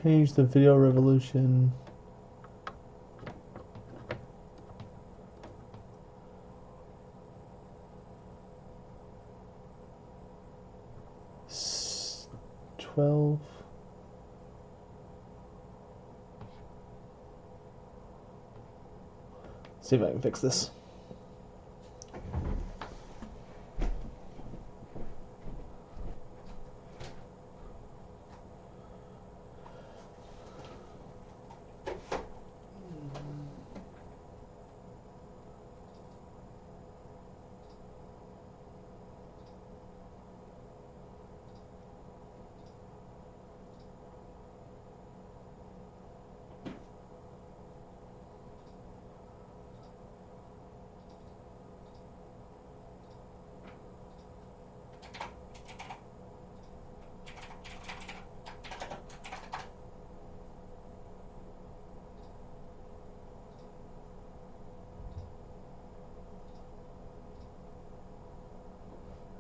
Change the video resolution. S 12. See if I can fix this.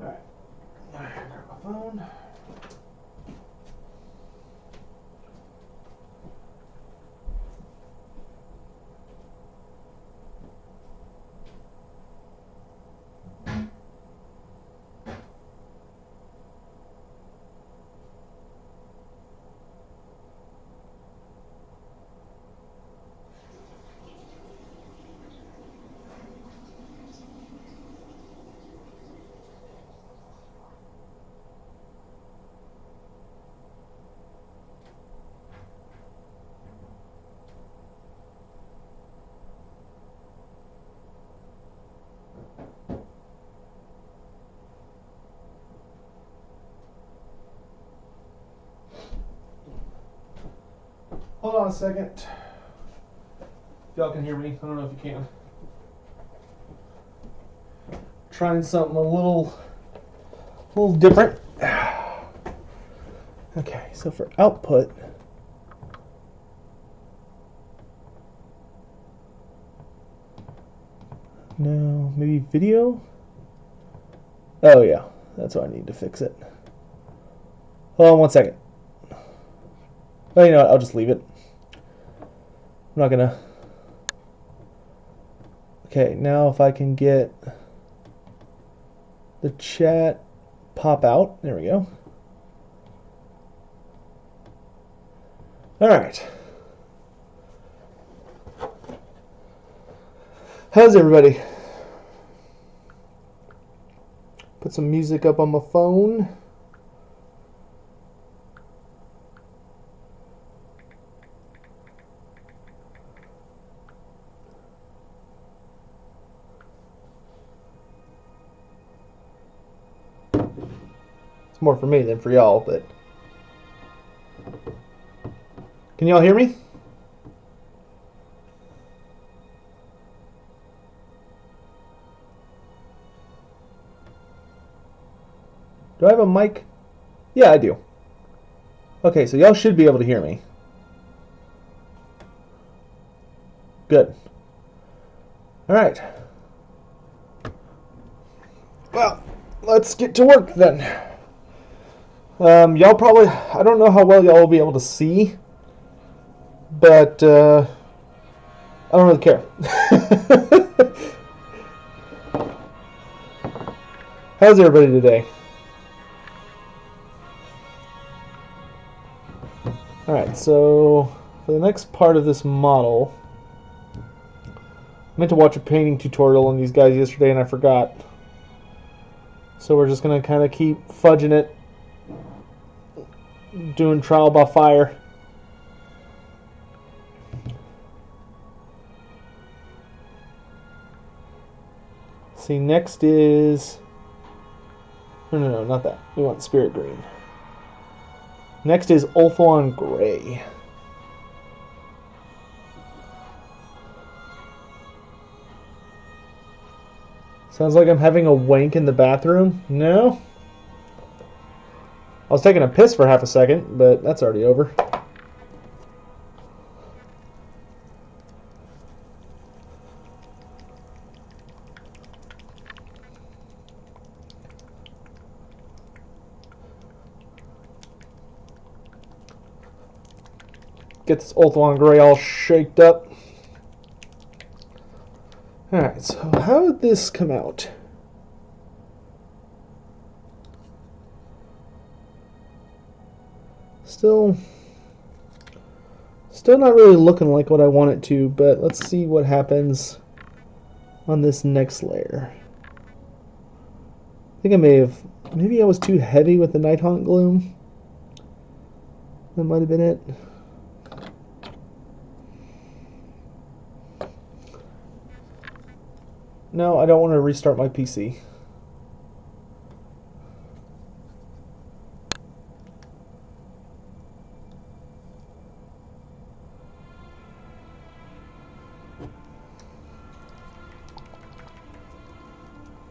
Alright, grab my phone. Hold on a second. If y'all can hear me, I don't know if you can. Trying something a little different. Okay, so for output, no, maybe video? Oh yeah, that's what I need to fix it. Hold on one second. Well, you know what, I'll just leave it. I'm not gonna. Okay, now if I can get the chat pop out. There we go. All right. How's everybody? Put some music up on my phone. It's more for me than for y'all, but can y'all hear me? Do I have a mic? Yeah, I do. Okay, so y'all should be able to hear me. Good. All right. Well, let's get to work then. Y'all probably, I don't know how well y'all will be able to see, but I don't really care. How's everybody today? Alright, so for the next part of this model, I meant to watch a painting tutorial on these guys yesterday and I forgot. So we're just going to kind of keep fudging it, doing trial by fire. See, next is... No, not that. We want Spirit Green. Next is Ulthuan Gray. Sounds like I'm having a wank in the bathroom. No? I was taking a piss for half a second, but that's already over. get this Ulthuan Gray all shaked up. Alright, so how did this come out? Still not really looking like what I want it to, but let's see what happens on this next layer. I think I maybe I was too heavy with the Nighthaunt Gloom. That might have been it. No, I don't want to restart my PC.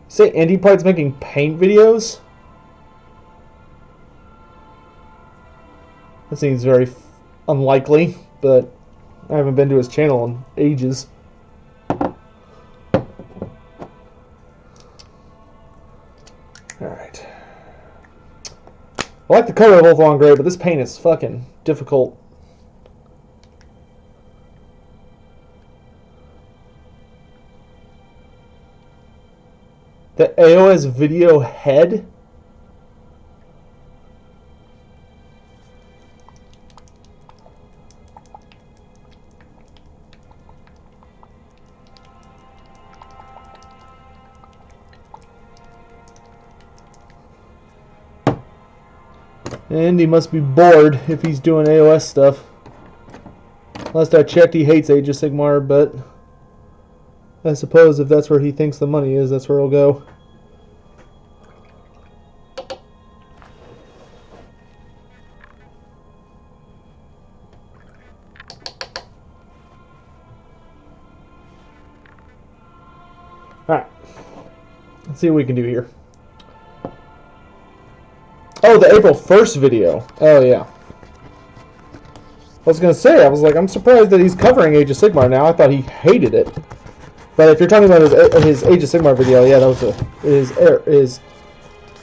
Say Andy Pride's making paint videos? That seems very unlikely, but I haven't been to his channel in ages. Alright. I like the color of Ulthuan Gray, but this paint is fucking difficult. The AOS video head? And he must be bored if he's doing AOS stuff. Last I checked, he hates Age of Sigmar, but I suppose if that's where he thinks the money is, that's where he'll go. Alright. Let's see what we can do here. Oh, the April 1st video. Oh, yeah. I was going to say, I was like, I'm surprised that he's covering Age of Sigmar now. I thought he hated it. But if you're talking about his Age of Sigmar video, yeah, that was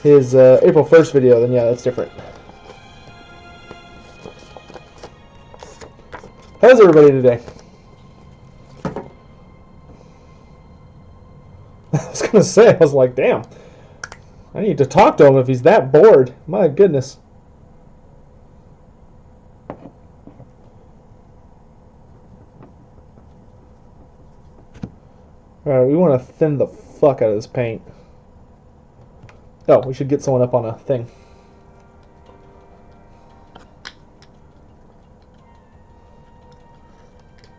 his April 1st video, then yeah, that's different. How's everybody today? I was going to say, I was like, damn. I need to talk to him if he's that bored. My goodness. Alright, we want to thin the fuck out of this paint. Oh, we should get someone up on a thing.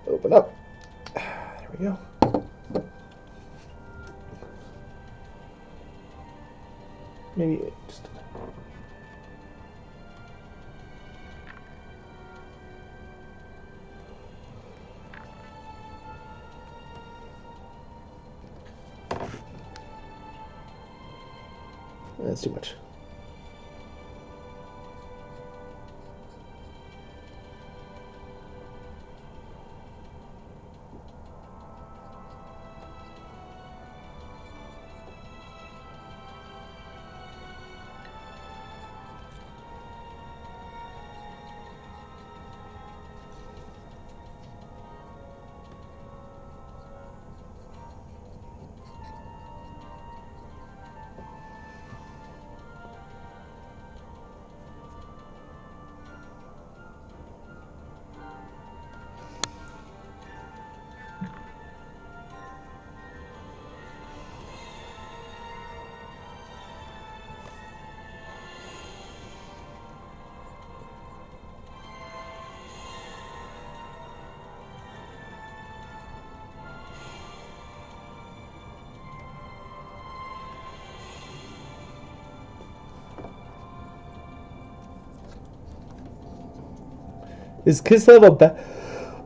Open up. There we go. Maybe just... That's too much. Is Kiss have a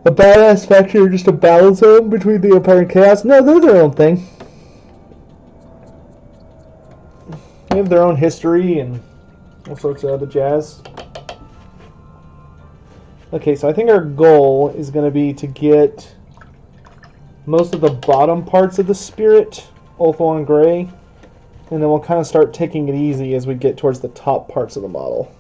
badass factor or just a balance zone between the Empire and Chaos? No, they're their own thing. They have their own history and all sorts of other jazz. Okay, so I think our goal is going to be to get most of the bottom parts of the Spirit Ulthuan Gray, and then we'll kind of start taking it easy as we get towards the top parts of the model.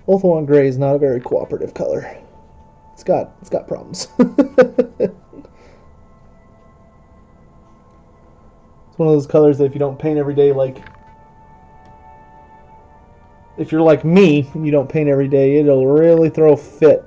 Ulthuan Gray is not a very cooperative color. It's got problems. It's one of those colors that if you don't paint every day, like if you're like me and you don't paint every day, it'll really throw a fit.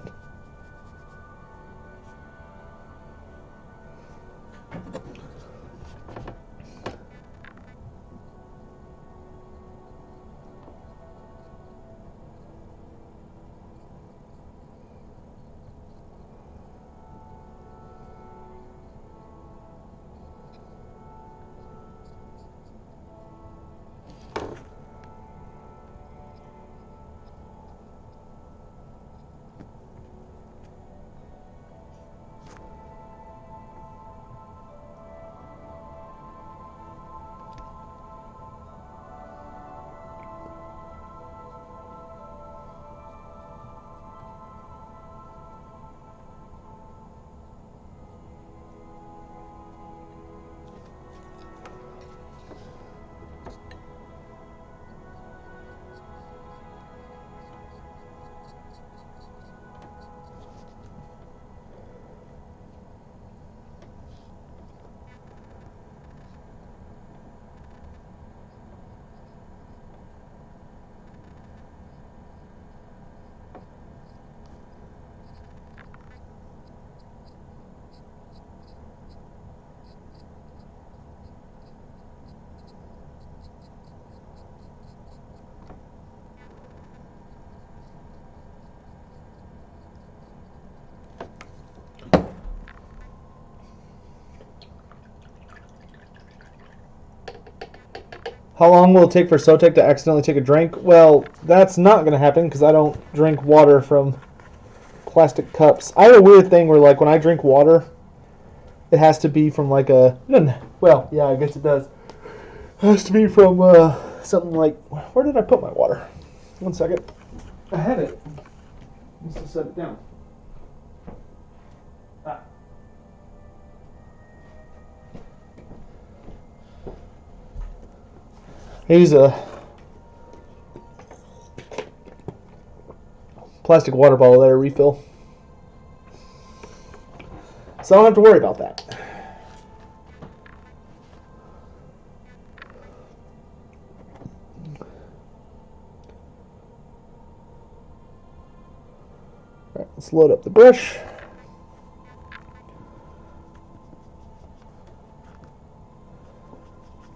How long will it take for Sotek to accidentally take a drink? Well, that's not going to happen because I don't drink water from plastic cups. I have a weird thing where, like, when I drink water, it has to be from, like, a... Well, yeah, I guess it does. It has to be from something like... Where did I put my water? 1 second. I had it. I must have set it down. Ah. I use a plastic water bottle that I refill. So I don't have to worry about that. Alright, let's load up the brush.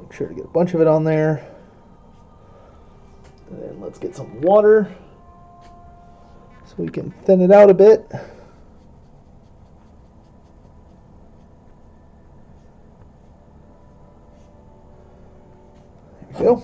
Make sure to get a bunch of it on there. And then let's get some water so we can thin it out a bit. There we go.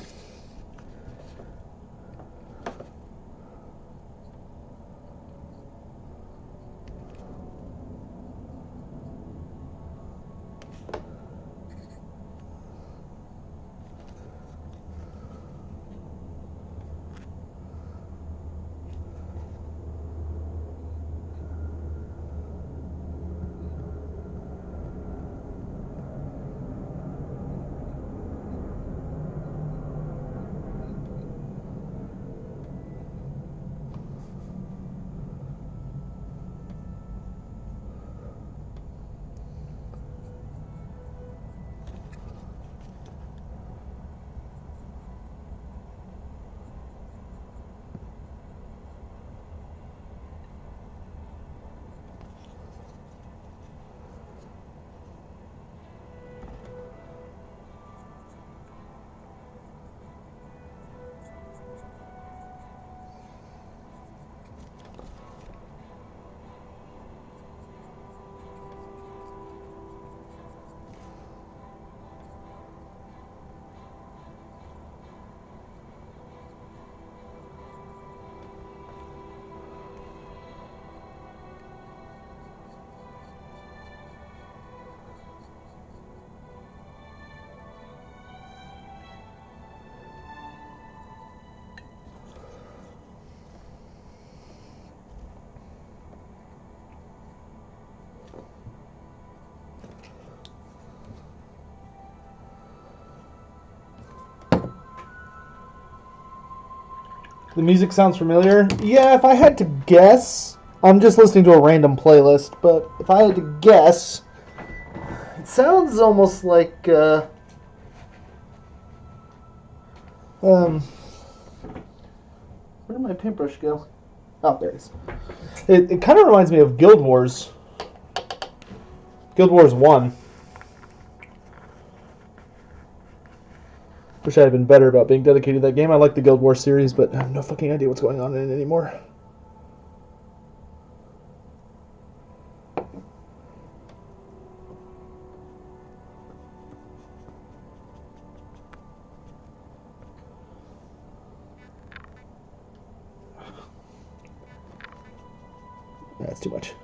The music sounds familiar. Yeah, if I had to guess, I'm just listening to a random playlist, but if I had to guess, it sounds almost like, where did my paintbrush go? Oh, there it is. It kind of reminds me of Guild Wars. Guild Wars 1. Wish I had been better about being dedicated to that game. I like the Guild Wars series, but I have no fucking idea what's going on in it anymore. That's too much.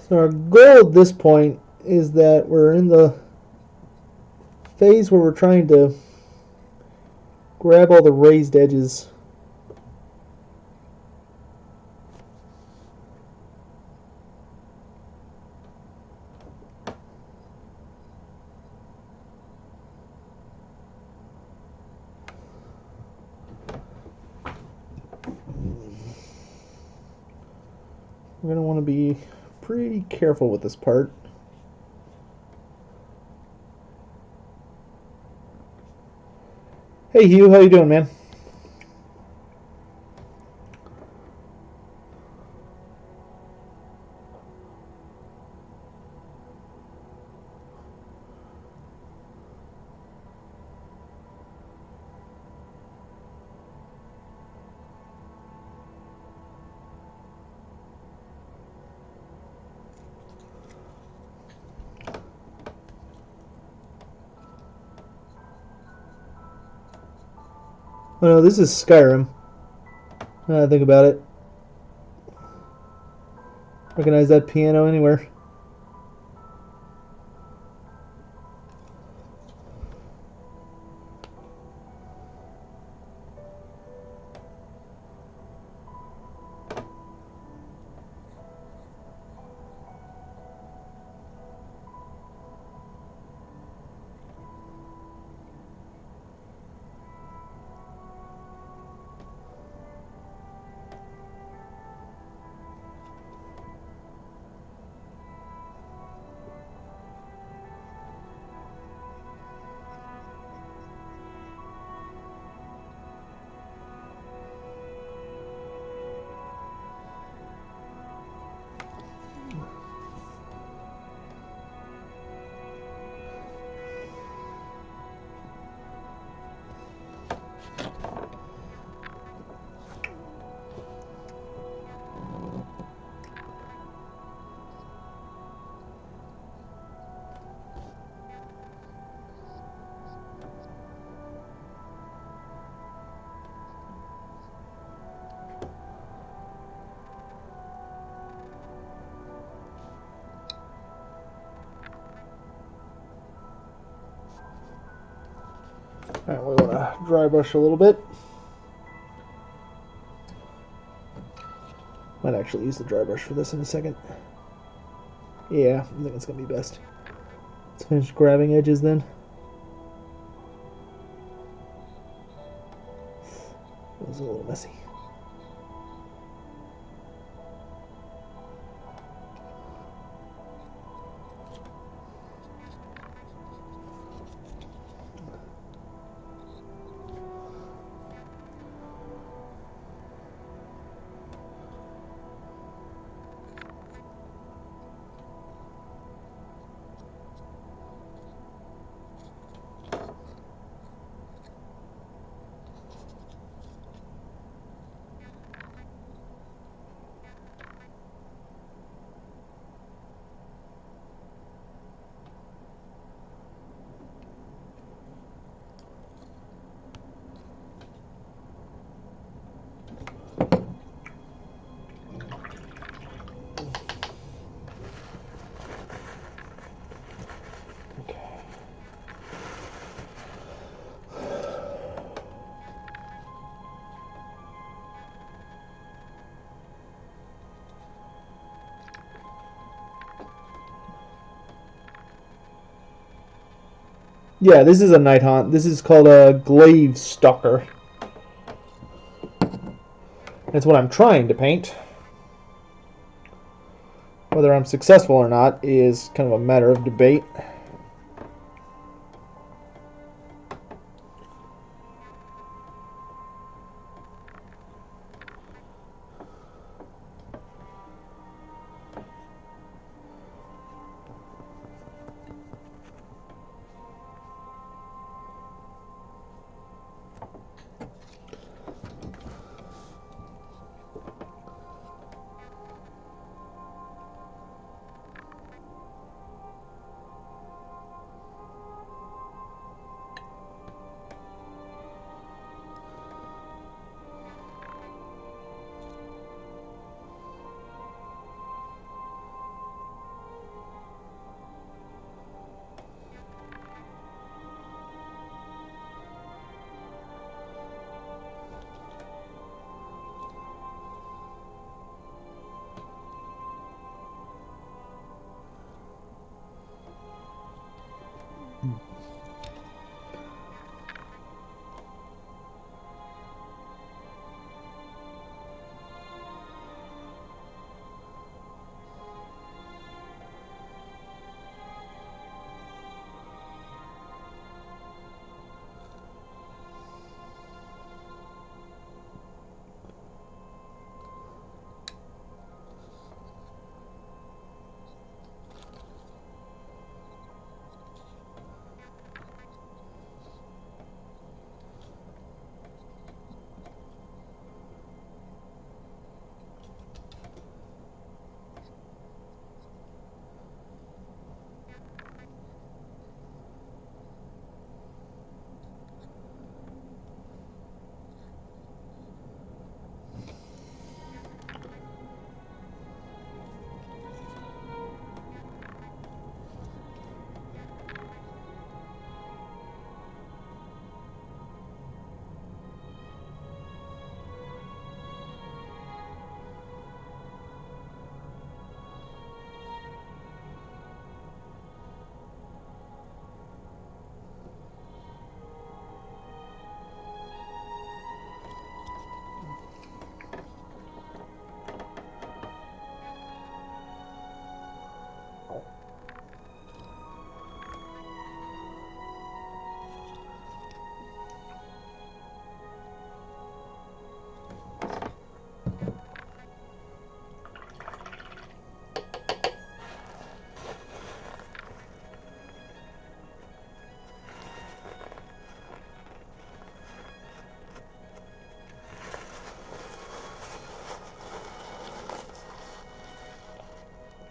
So our goal at this point is that we're in the phase where we're trying to grab all the raised edges. We're going to want to be pretty careful with this part. Hey Hugh, how you doing, man? Oh no, this is Skyrim. Now that I think about it. Recognize that piano anywhere. Alright, we want to dry brush a little bit. Might actually use the dry brush for this in a second. Yeah, I think it's going to be best. Let's finish grabbing edges then. It was a little messy. Yeah, this is a Nighthaunt. This is called a Glaivewraith. That's what I'm trying to paint. Whether I'm successful or not is kind of a matter of debate.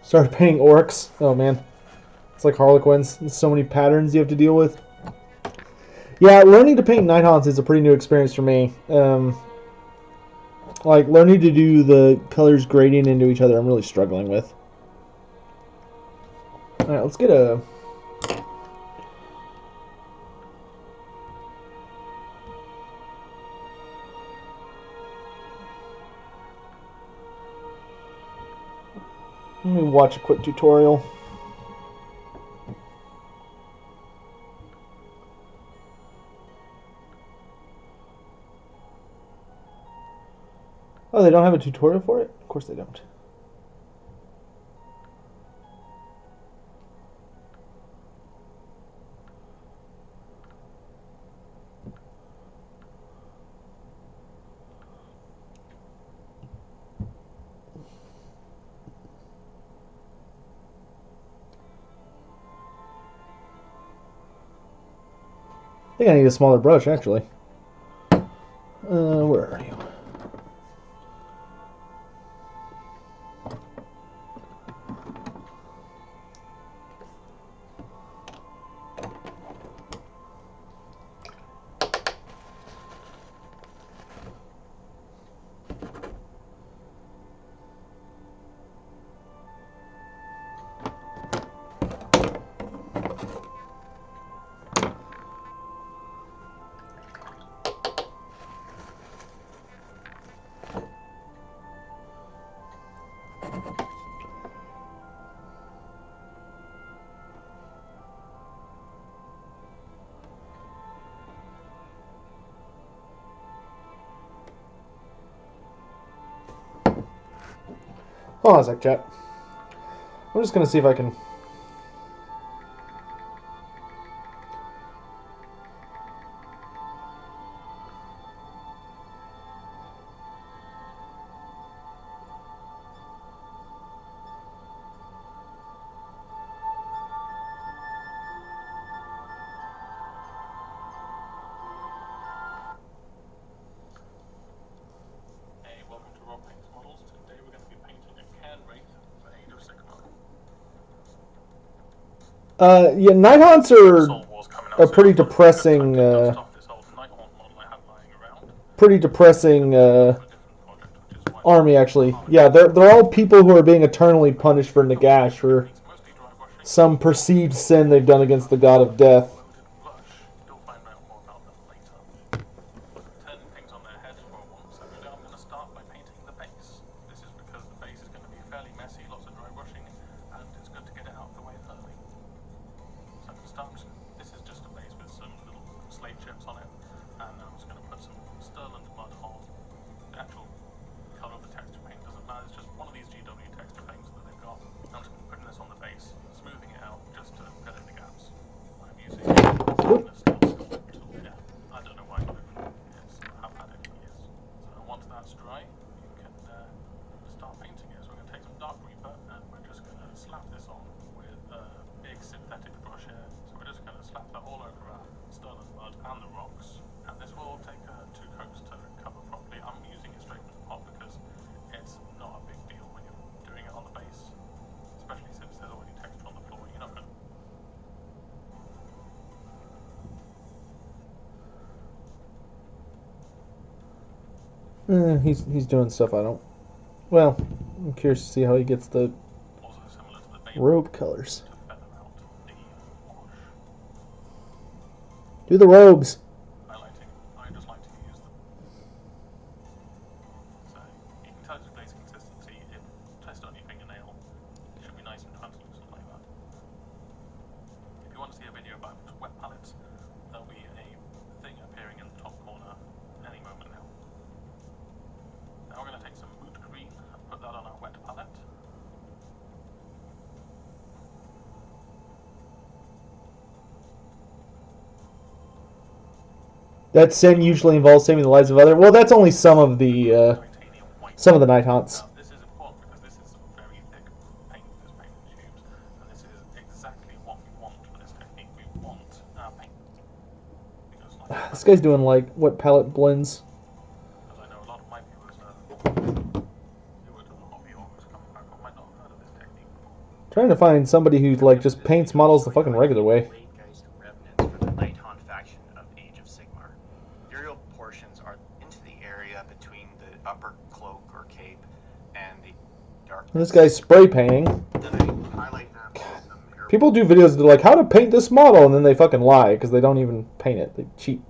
Started painting orcs. Oh man, it's like Harlequins. There's so many patterns you have to deal with. Yeah, learning to paint Nighthaunts is a pretty new experience for me. Like learning to do the colors grading into each other, I'm really struggling with. All right, let's get a. Let me watch a quick tutorial. Oh, they don't have a tutorial for it? Of course they don't. I think I need a smaller brush, actually. Where are you? Hold on a sec, chat. I'm just going to see if I can... Yeah, Nighthaunts are pretty depressing, army, actually. Yeah, they're all people who are being eternally punished for Nagash for some perceived sin they've done against the god of death. He's doing stuff I don't... Well, I'm curious to see how he gets the robe colors. Do the robes! That sin usually involves saving the lives of others. Well, that's only some of the Nighthaunts. This guy's doing like what palette blends. Trying to find somebody who like just paints models the fucking regular way. And this guy's spray painting. People do videos that are like how to paint this model, and then they fucking lie because they don't even paint it. They cheat.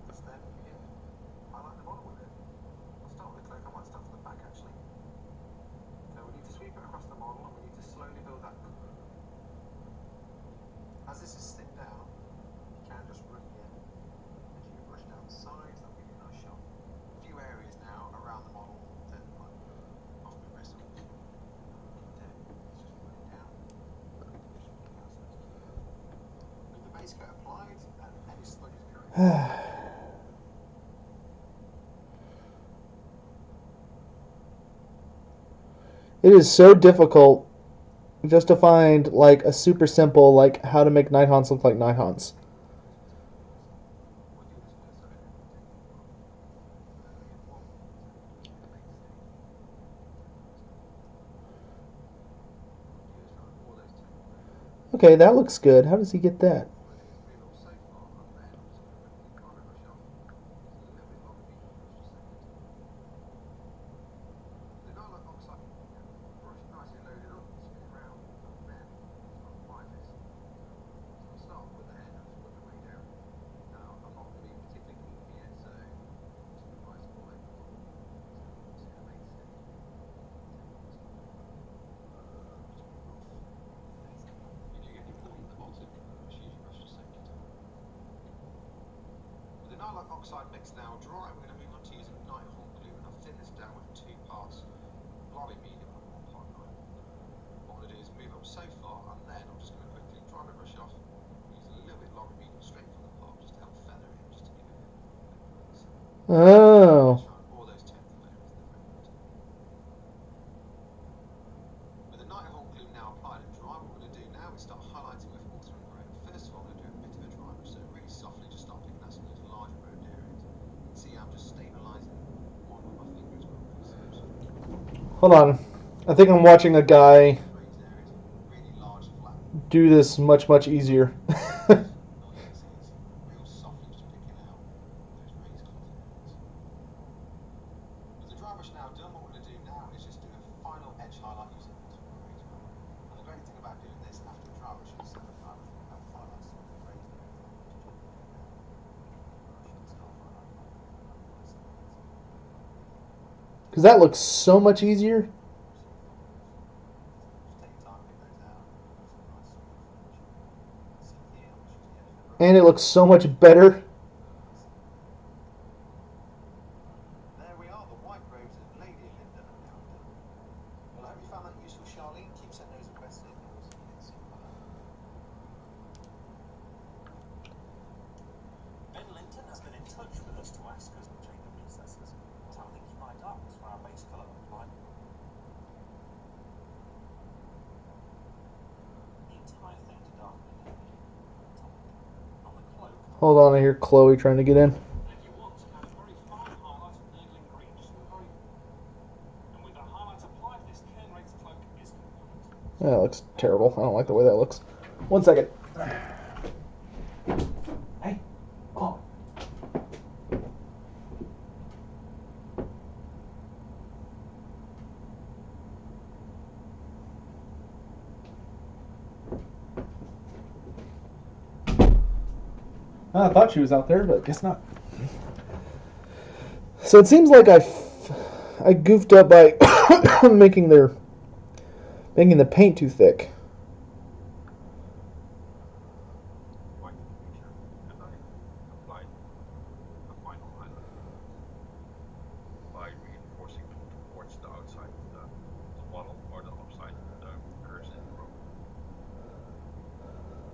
It is so difficult just to find like a super simple like how to make Nighthaunts look like Nighthaunts. Okay, that looks good. How does he get that? Oxide mix now dry. We're going to move on to using Nighthaunt glue, and I've thinned this down with 2 parts Blobby medium and 1.9. What I'm going to do is move up so far, and then I'm just going to quickly dry my brush off, using a little bit longer medium straight from the pot, just to help feather it, just to give it a bit of Oh. all those 10th layers at the moment. With the Nighthaunt glue now applied and dry, what we're going to do now is start highlighting with water and grey. First of all, I'm going to do a bit of a dry brush, so really softly just start picking out some of those larger road areas. See, I'm just stabilising one with my fingers. Hold on. I think I'm watching a guy do this much, much easier. Because that looks so much easier. And it looks so much better. There we are, the white rose and lady of Linden and Camden. Well, I hope you found that useful, Charlene. Keep sending those requests in. Ben Linton has been in touch with us to ask us to change the recesses. So I think you might darkness for our base colour line. The entire thing to darken in here. On the cloak. Hold on, I hear Chloe trying to get in. If you want to add a very fine highlight of needling green, just very. And with that highlight applied, this Glaivewraith's cloak is complete. That looks terrible. I don't like the way that looks. 1 second. Hey. Oh. I thought she was out there, but guess not. So it seems like I goofed up by making the paint too thick.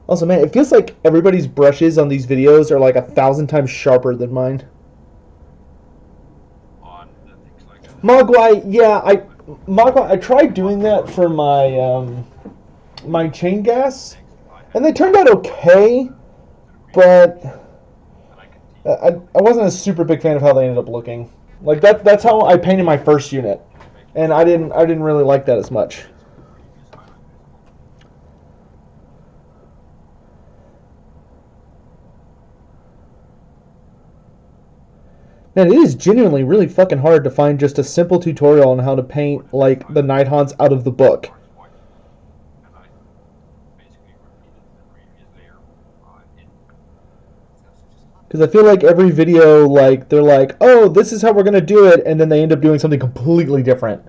Also, man, it feels like everybody's brushes on these videos are like 1,000 times sharper than mine. Mogwai, yeah, I tried doing that for my my chain gas, and they turned out okay, but I wasn't a super big fan of how they ended up looking. Like that's how I painted my first unit, and I didn't really like that as much. Man, it is genuinely really fucking hard to find just a simple tutorial on how to paint like the Nighthaunts out of the book. Because I feel like every video, like they're like, "Oh, this is how we're gonna do it," and then they end up doing something completely different.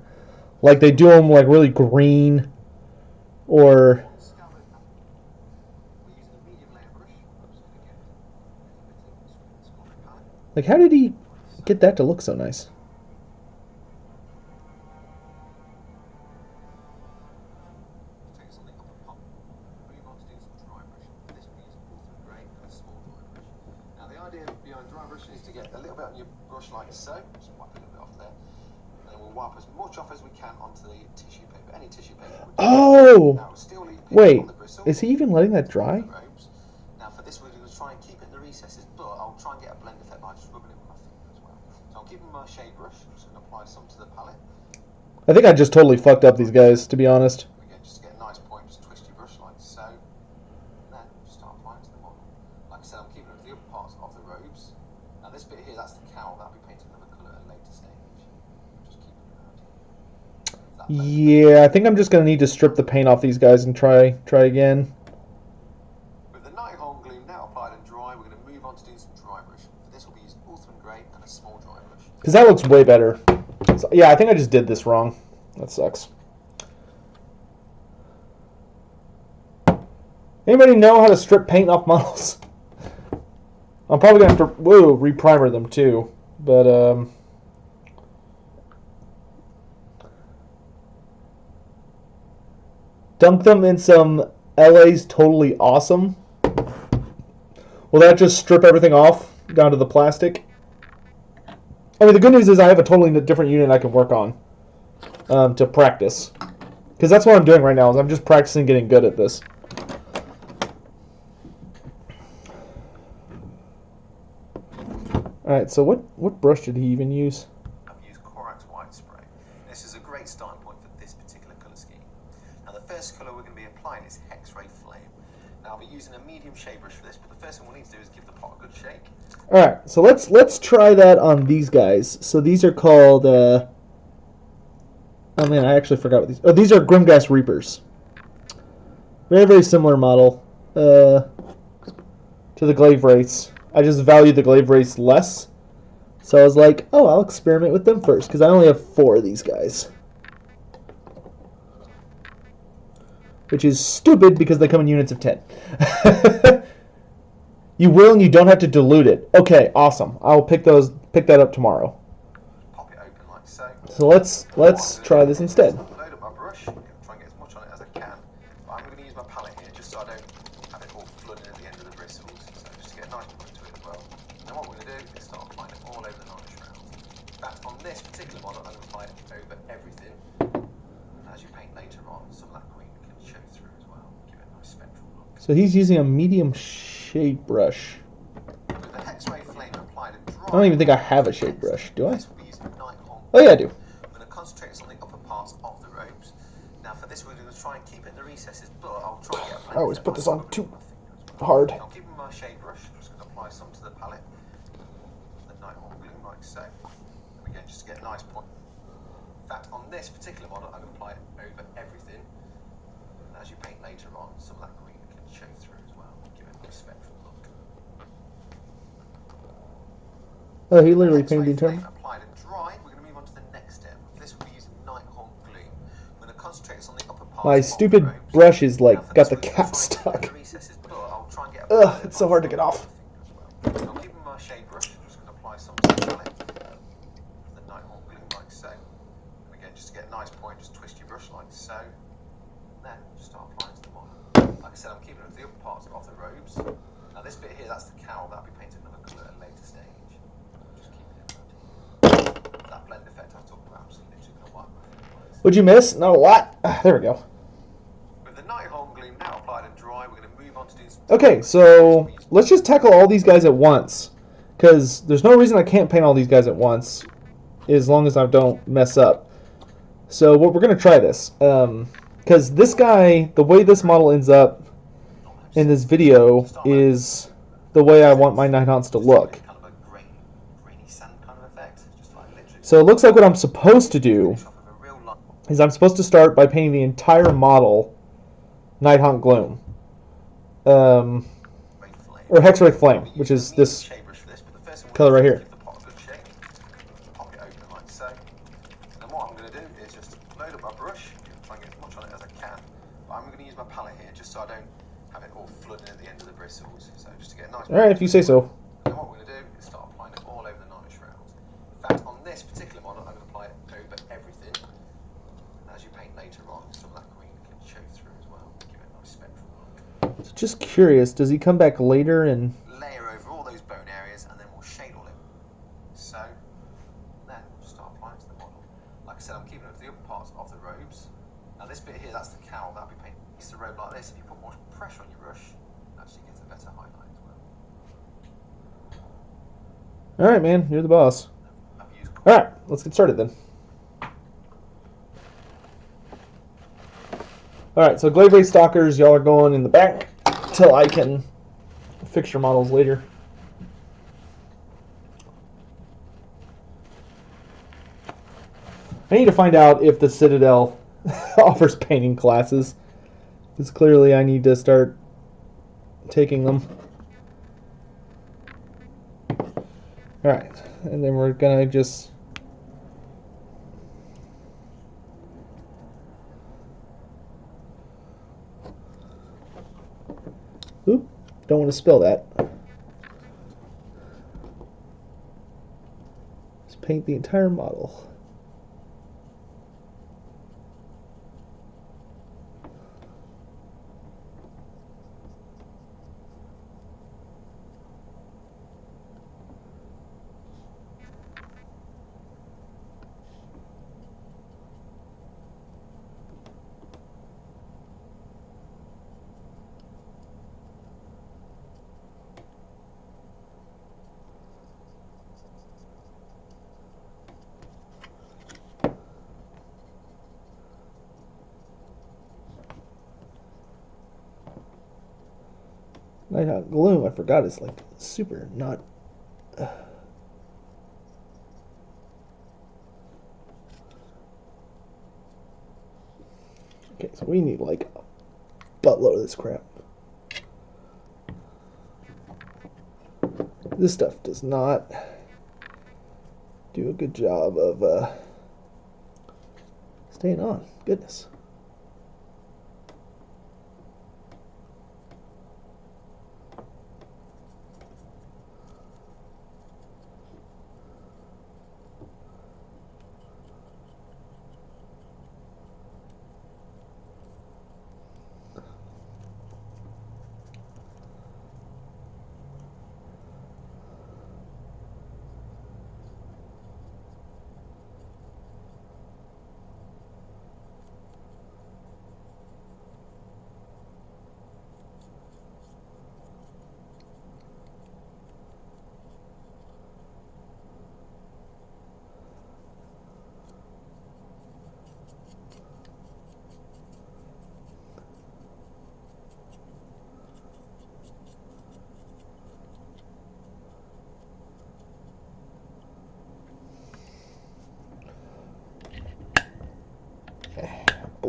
Like they do them like really green, or like how did he get that to look so nice? behind dry brush, you need to get a little bit on your brush like so. Just wipe a little bit off there. And then we'll wipe as much off as we can onto the tissue paper. Any tissue paper. Oh! Now, still leave Wait, on the bristle, is he even letting that dry? Now for this we're going to try and keep it in the recesses, but I'll try and get a blend effect by just rubbing it with my finger as well. So I'm keeping my shade brush, I'm just going to apply some to the palette. I think I just totally fucked up these guys, to be honest. Again, just to get a nice point, just twist your brush like so. And then start applying to the model. Like I said, I'm keeping it to the upper parts of the robes. Now this bit here, that's the cowl, that'll be painted another colour at a later stage. Just keep it around here. Yeah, I think I'm just going to need to strip the paint off these guys and try again. With the Nighthaunt gloom now applied and dry, we're going to move on to doing some dry brush. For this we'll be using Ultimate Grey and a small dry brush. Because that looks way better. So, yeah, I think I just did this wrong. That sucks. Anybody know how to strip paint off models? I'm probably going to have to reprimer them too. But, dunk them in some LA's Totally Awesome. Will that just strip everything off down to the plastic? I mean, the good news is I have a totally different unit I can work on to practice. Because that's what I'm doing right now, is I'm just practicing getting good at this. Alright, so what brush did he even use? I've used Corax White Spray. This is a great starting point for this particular colour scheme. Now the first colour we're going to be applying is X-Ray Flame. Now I'll be using a medium shade brush for this, but the first thing we'll need to do is give the pot a good shake. Alright, so let's try that on these guys. So these are called, oh man, I actually forgot what these... Oh, these are Grimghast Reapers. Very, very similar model to the Glaivewraiths. I just value the Glaivewraiths less. So I was like, oh, I'll experiment with them first, because I only have 4 of these guys. Which is stupid, because they come in units of 10. You will, and you don't have to dilute it. Okay, awesome. I'll pick that up tomorrow. Pop it open like so. So let's try this instead. Load up my brush, try and get as much on it as I can. But I'm going to use my palette here just so I don't have it all flooding at the end of the bristles. So just to get a nice point to it as well. Now what we're going to do is start applying it all over the nice round. In fact, on this particular model, I'm going to apply it over everything. And as you paint later on, some of that green can show through as well. Give it a nice spectral look. So he's using a medium shade brush. With the X-Ray Flame applied and dry, I don't even think I have a shade brush, do I? this will be using Nighthaunt. Oh yeah, I do. I'm going to concentrate on the upper parts of the robes. Now for this we're going to try and keep it in the recesses, but I'll try and get a blend. I always put this on too hard. I'll keep my shade brush, I'm just going to apply some to the palette. The Nighthaunt gloom like so. And again, just to get a nice point. In fact, on this particular model, I'm going to apply it over everything. And as you paint later on, some of that green can show through as well. Give it a nice spectral look. Oh, he literally painted the entire... Applied and dry, we're going to move on to the next step. This will be using Nighthaunt gloom. I'm going to concentrate on the upper parts. My stupid brush is like got the cap stuck. Ugh, it's so hard to get off. I'm keeping my shade brush, I'm just going to apply some to the palette. The Nighthaunt gloom like so. And again, just to get a nice point, just twist your brush like so. And then just start applying to the model. Like I said, I'm keeping it to the upper parts of the robes. Now this bit here, that's the cowl, that'll be painted another colour at a later stage. Just keeping it around. That blend effect I was talking about, I'm just literally going to wipe my finger. What'd you miss? Not a lot. There we go. With the Nighthaunt gloom now applied and dry, we're going to move on to do some... Okay, so let's just tackle all these guys at once. Because there's no reason I can't paint all these guys at once. As long as I don't mess up. So we're going to try this. Because this guy, the way this model ends up in this video is the way I want my Nighthaunts to look. So it looks like what I'm supposed to do is I'm supposed to start by painting the entire model Nighthaunt Gloom. Or X-Ray Flame, which is this color right here. Pop it open like so. And what I'm going to do is just load up my brush, try and get as much on it as I can. But I'm going to use my palette here just so I don't have it all flooding at the end of the bristles. So just to get a nice... Alright, if you say so. And what we're going to do is start applying it all over the nice rounds. In fact, on this particular model, I'm going to apply it over everything. And as you paint later on, some of that green can show through as well. Give it a nice spectral look. Just curious, does he come back later and... Layer over all those bone areas, and then we'll All right, man, you're the boss. All right, let's get started then. All right, so Glaivewraith Stalkers, y'all are going in the back till I can fix your models later. I need to find out if the Citadel offers painting classes, because clearly I need to start taking them. All right, and then we're gonna just oop, don't want to spill that. Just paint the entire model. Nighthaunt Gloom, I forgot, is like super not. Okay, so we need like a buttload of this crap. This stuff does not do a good job of staying on. Goodness.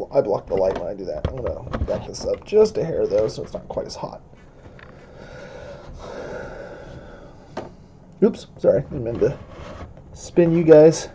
I block the light when I do that. I'm going to back this up just a hair, though, so it's not quite as hot. Oops, sorry. I meant to spin you guys.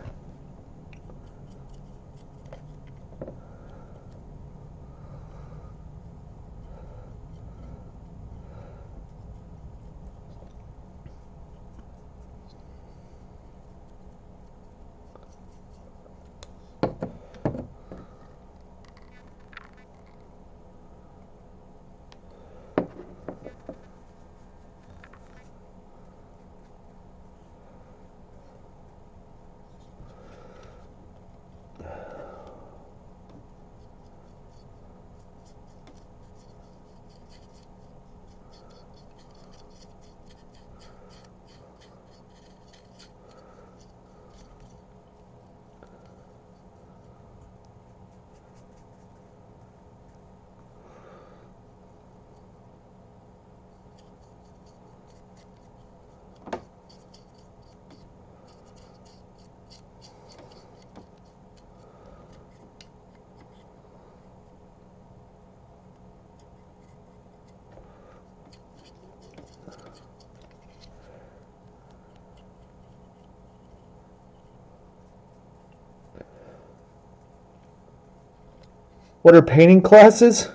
What are painting classes?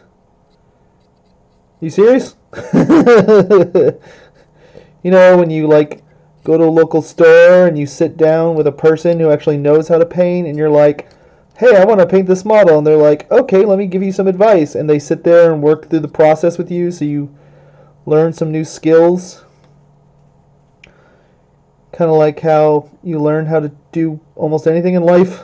You serious? You know, when you like go to a local store and you sit down with a person who actually knows how to paint and you're like, hey, I want to paint this model. And they're like, okay, let me give you some advice. And they sit there and work through the process with you so you learn some new skills. Kind of like how you learn how to do almost anything in life.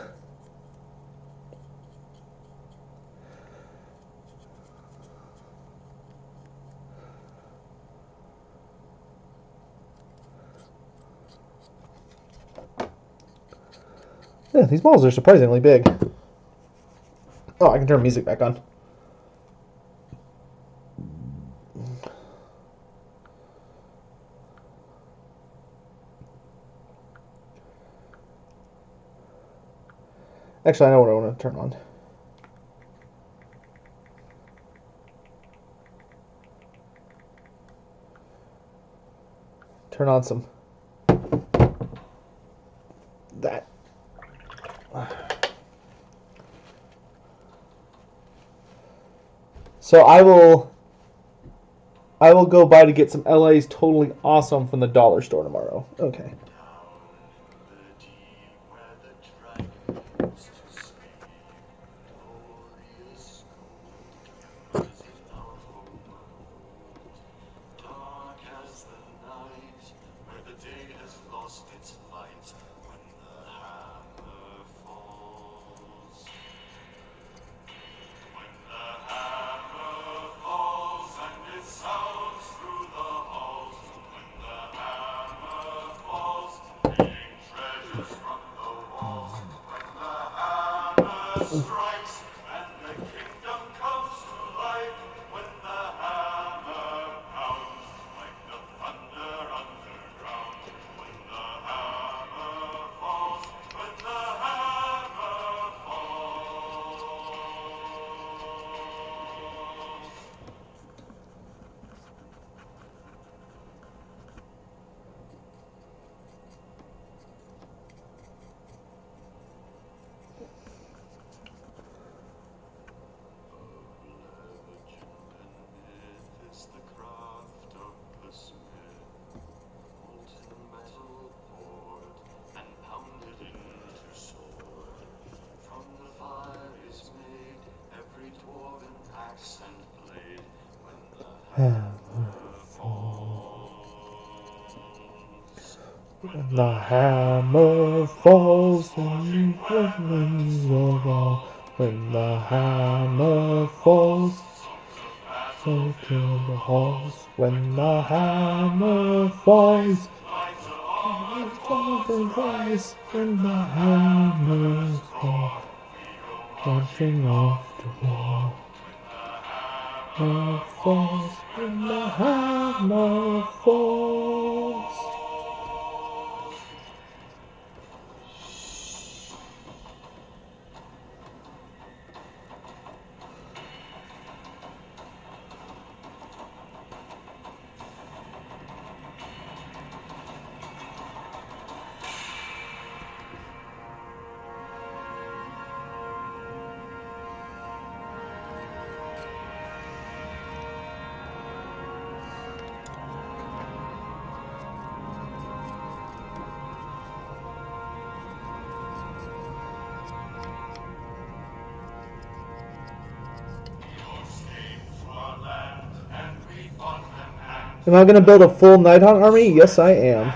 Yeah, these balls are surprisingly big. Oh, I can turn music back on. Actually, I know what I want to turn on. Turn on some... that. So I will go by to get some LA's Totally Awesome from the dollar store tomorrow. Okay. Strikes and the kingdom comes to life when the hammer pounds like the thunder underground. When the hammer falls, when the hammer falls. It's the craft of the smith, molten metal poured and pounded into sword. From the fire is made every dwarven axe and blade when the hammer falls. When the hammer falls on the heavens of all. When the hammer falls, so kill the halls. When the hammer falls, rise. When the hammer falls, marching off to war. Hammer falls. When the hammer falls. Am I going to build a full Nighthaunt army? Yes, I am. Is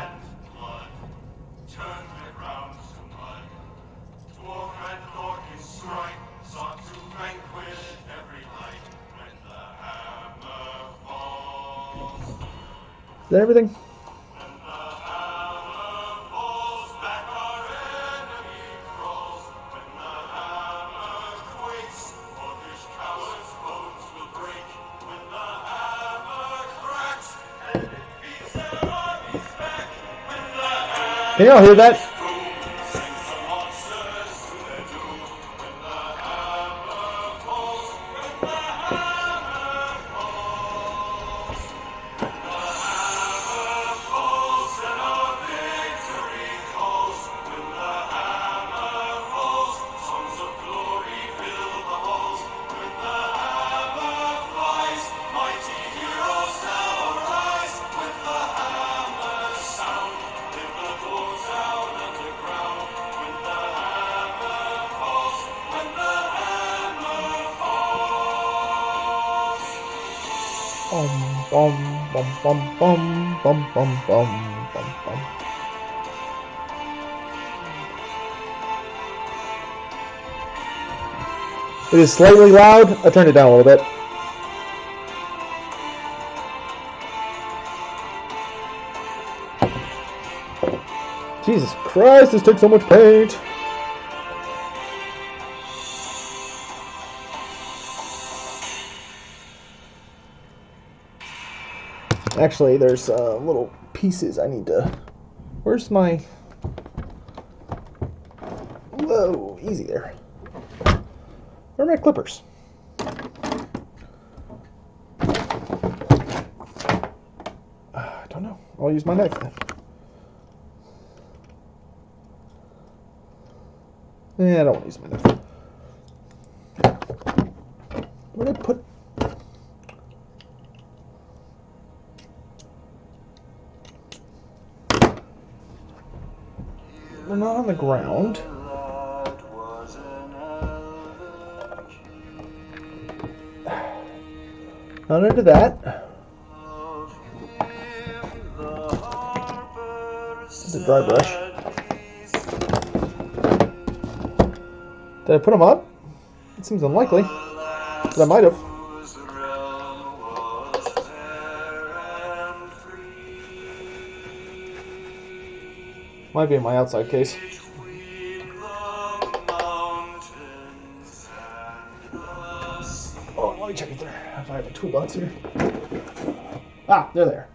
that everything? Can y'all hear that? Bum, bum, bum, bum, bum, bum, bum, bum, bum. It is slightly loud. I turned it down a little bit. Jesus Christ, this took so much paint. Actually, there's little pieces I need to... Where's my... Whoa, easy there. Where are my clippers? I don't know. I'll use my knife then. I don't want to use my knife. Where did I put... They're not on the ground. Not into that. It's a dry brush. Did I put them up? It seems unlikely, but I might have. Might be in my outside case. Oh, let me check it there. If I have a toolbox here. Ah, they're there.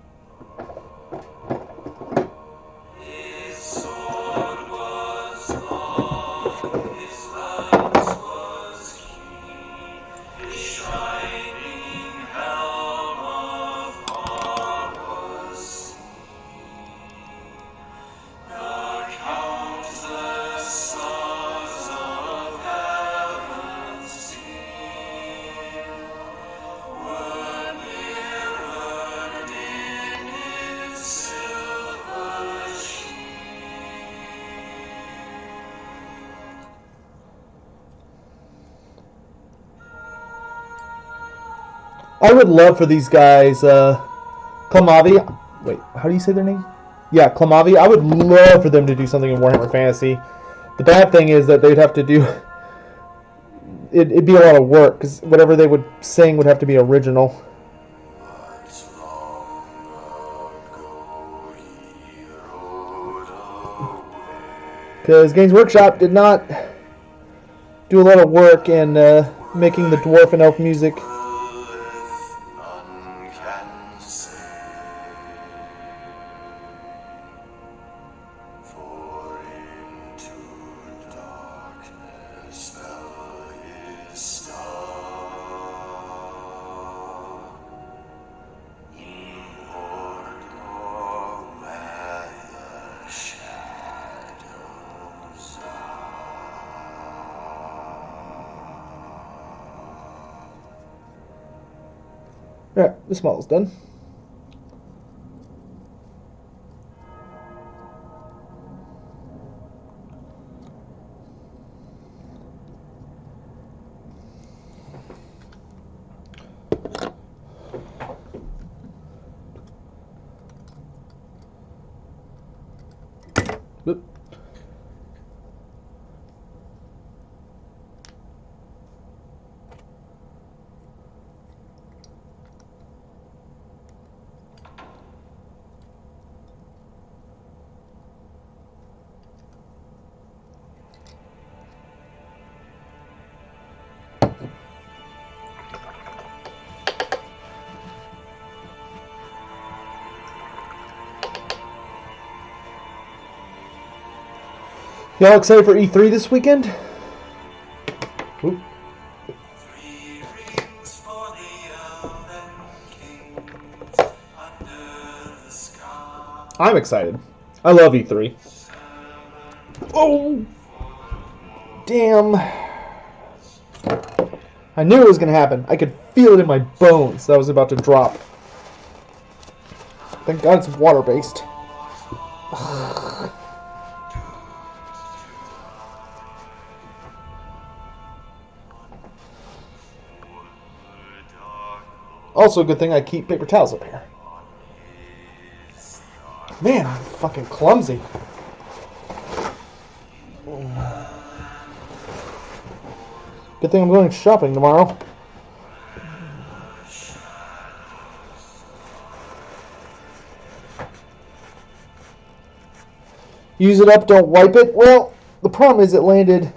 I would love for these guys, Klamavi. Wait, how do you say their name? Yeah, Klamavi. I would love for them to do something in Warhammer Fantasy. The bad thing is that they'd have to do... It'd be a lot of work, because whatever they would sing would have to be original. Because Games Workshop did not do a lot of work in making the dwarf and elf music. Alright, this model's done. Oop. Y'all excited for E3 this weekend? Oop. I'm excited. I love E3. Oh! Damn. I knew it was going to happen. I could feel it in my bones that I was about to drop. Thank God it's water-based. Also, a good thing I keep paper towels up here. Man, I'm fucking clumsy. Good thing I'm going shopping tomorrow. Use it up, don't wipe it. Well, the problem is it landed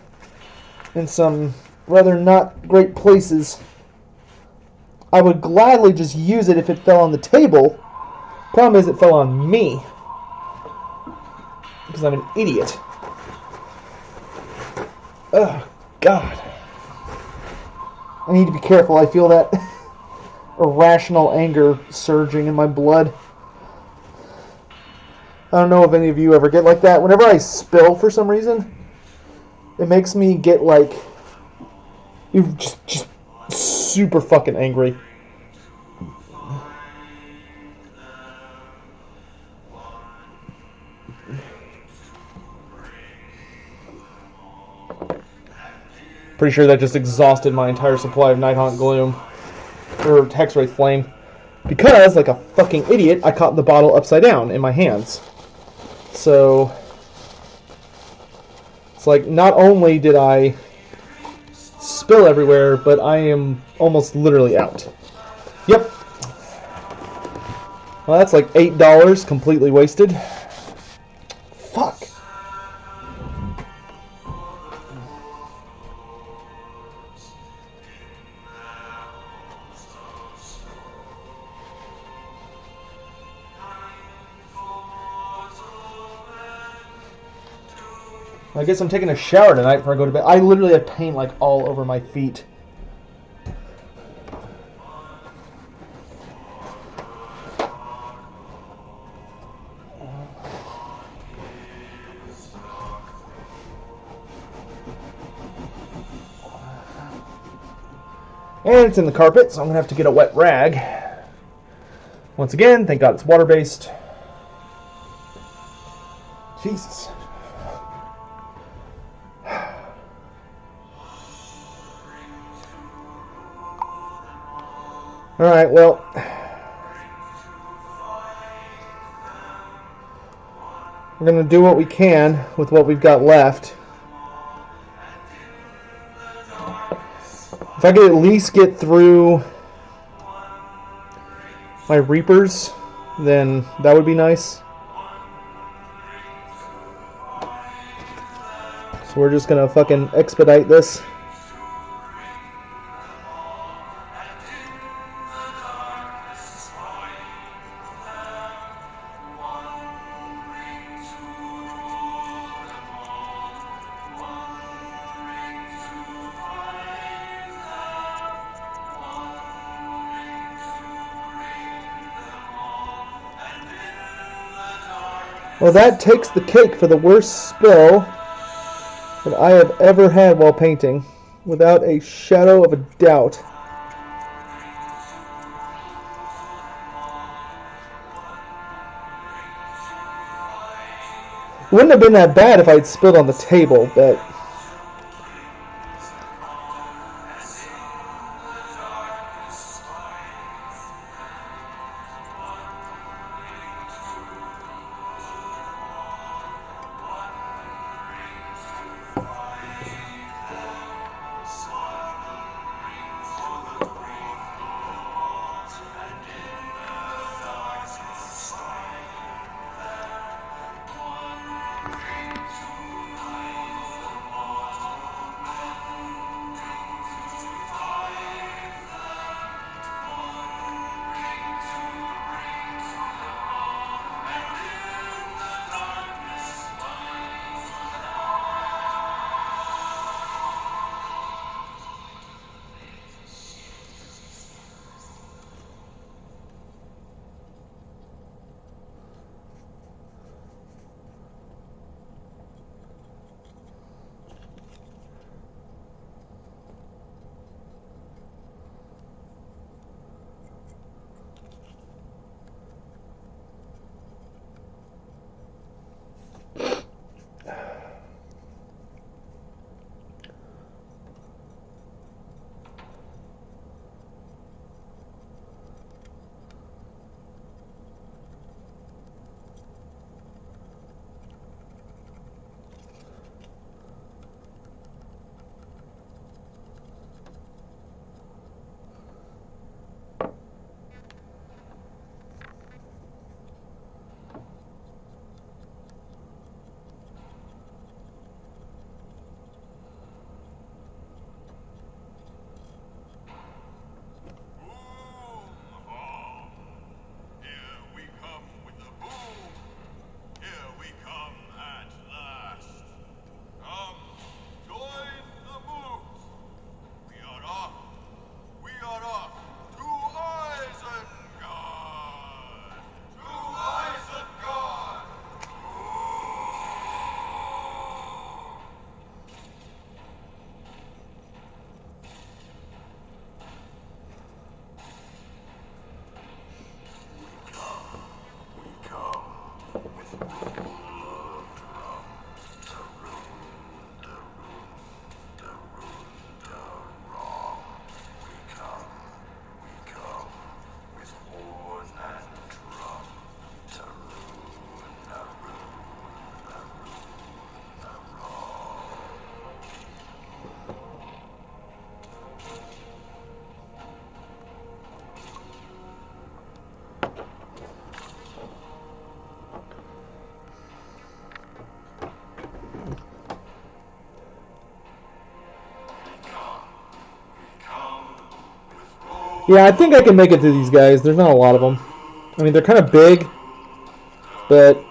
in some rather not great places. I would gladly just use it if it fell on the table, Problem is, it fell on me because I'm an idiot. Oh, God. I need to be careful. I feel that irrational anger surging in my blood. I don't know if any of you ever get like that. Whenever I spill for some reason, it makes me get like just super fucking angry. Pretty sure that just exhausted my entire supply of Nighthaunt Gloom or Hexwraith Flame, because, like a fucking idiot, I caught the bottle upside down in my hands. So it's like, not only did I spill everywhere, but I am almost literally out. Yep. Well, that's like $8 completely wasted. Fuck. I guess I'm taking a shower tonight before I go to bed. I literally have paint like all over my feet. And it's in the carpet, so I'm going to have to get a wet rag. Once again, thank God it's water-based. Jesus. Alright, well, we're going to do what we can with what we've got left. If I could at least get through my Reapers, then that would be nice. So we're just going to fucking expedite this. Well, that takes the cake for the worst spill that I have ever had while painting, without a shadow of a doubt. It wouldn't have been that bad if I had spilled on the table, but... Yeah, I think I can make it to these guys. There's not a lot of them. I mean, they're kind of big, but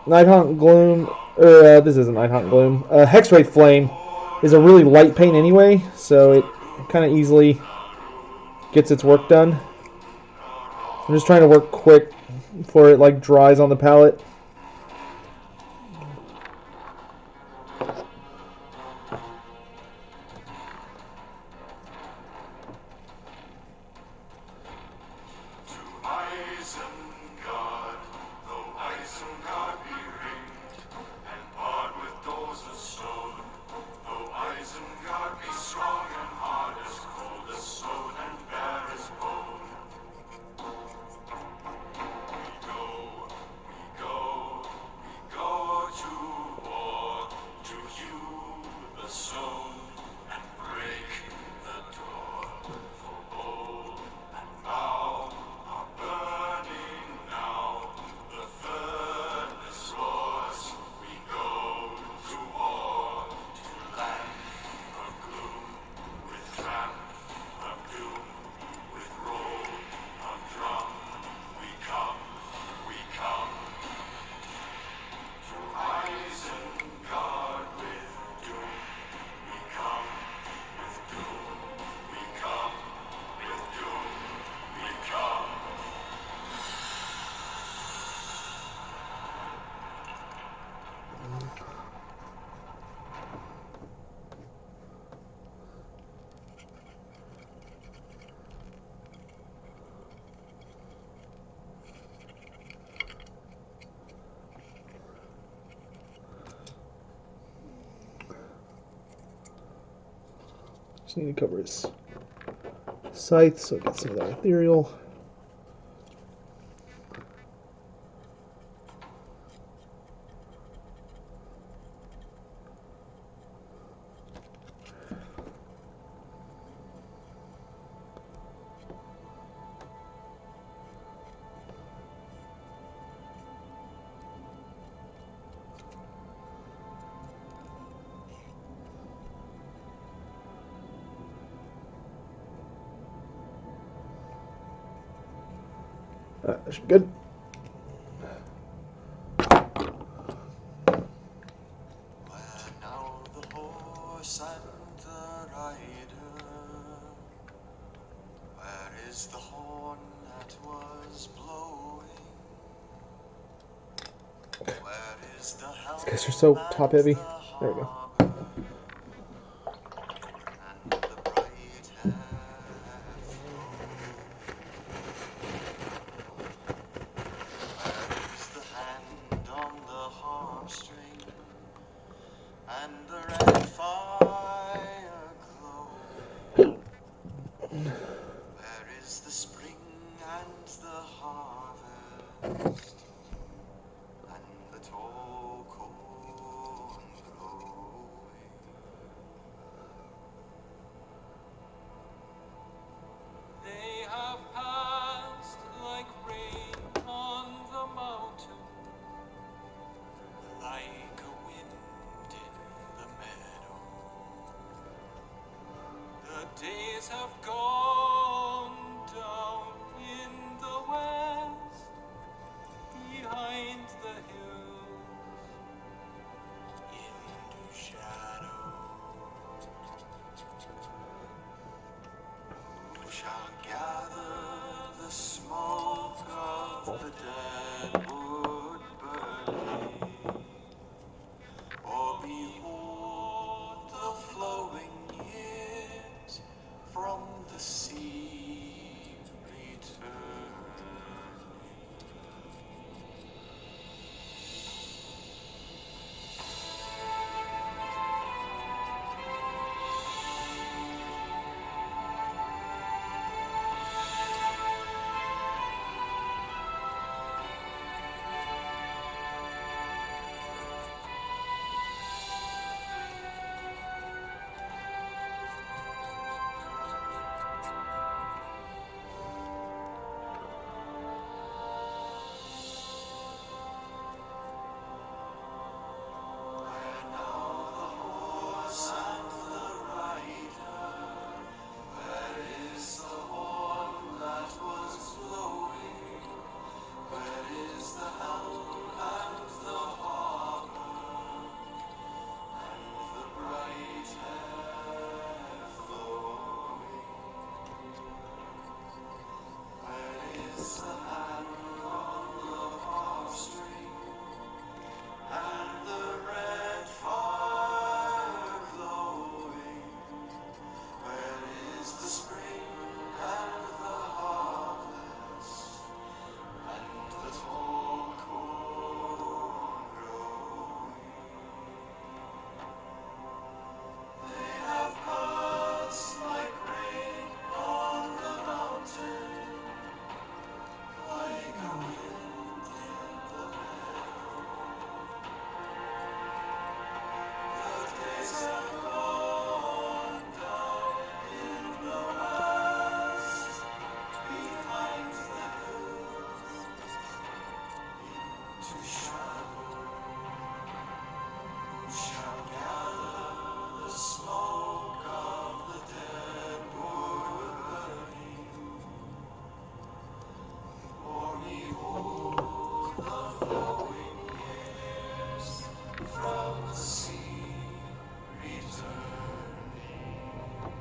Nighthaunt Gloom, this isn't Nighthaunt Gloom. Hexwraith Flame is a really light paint anyway, so it kind of easily gets its work done. I'm just trying to work quick before it like dries on the palette. Isengard, though Isengard be ringed, and barred with doors of stone, though Isengard be strong and hard as cold as stone and bare as bone. We go to war, to hew the stone and break the door, for bowl and bow are burning now. The furnace roars. We go to war, to land of gloom, with tramp of doom, with roll of drum. We come to Isengard with doom. We come with doom. We come with doom. We come. Just need to cover his scythe so I get some of that ethereal. That should be good. Where now the horse and the rider? Where is the horn that was blowing? Where is the helm These guys are so top heavy. and the There we go. harbour, and the bright air flow? Where is the hand on the harp string, and the red fire glow? Where is the spring and the harvest, and the tall corn grow?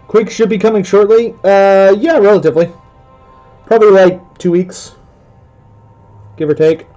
Quake should be coming shortly. Yeah, relatively. Probably like 2 weeks, give or take.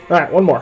All right, one more.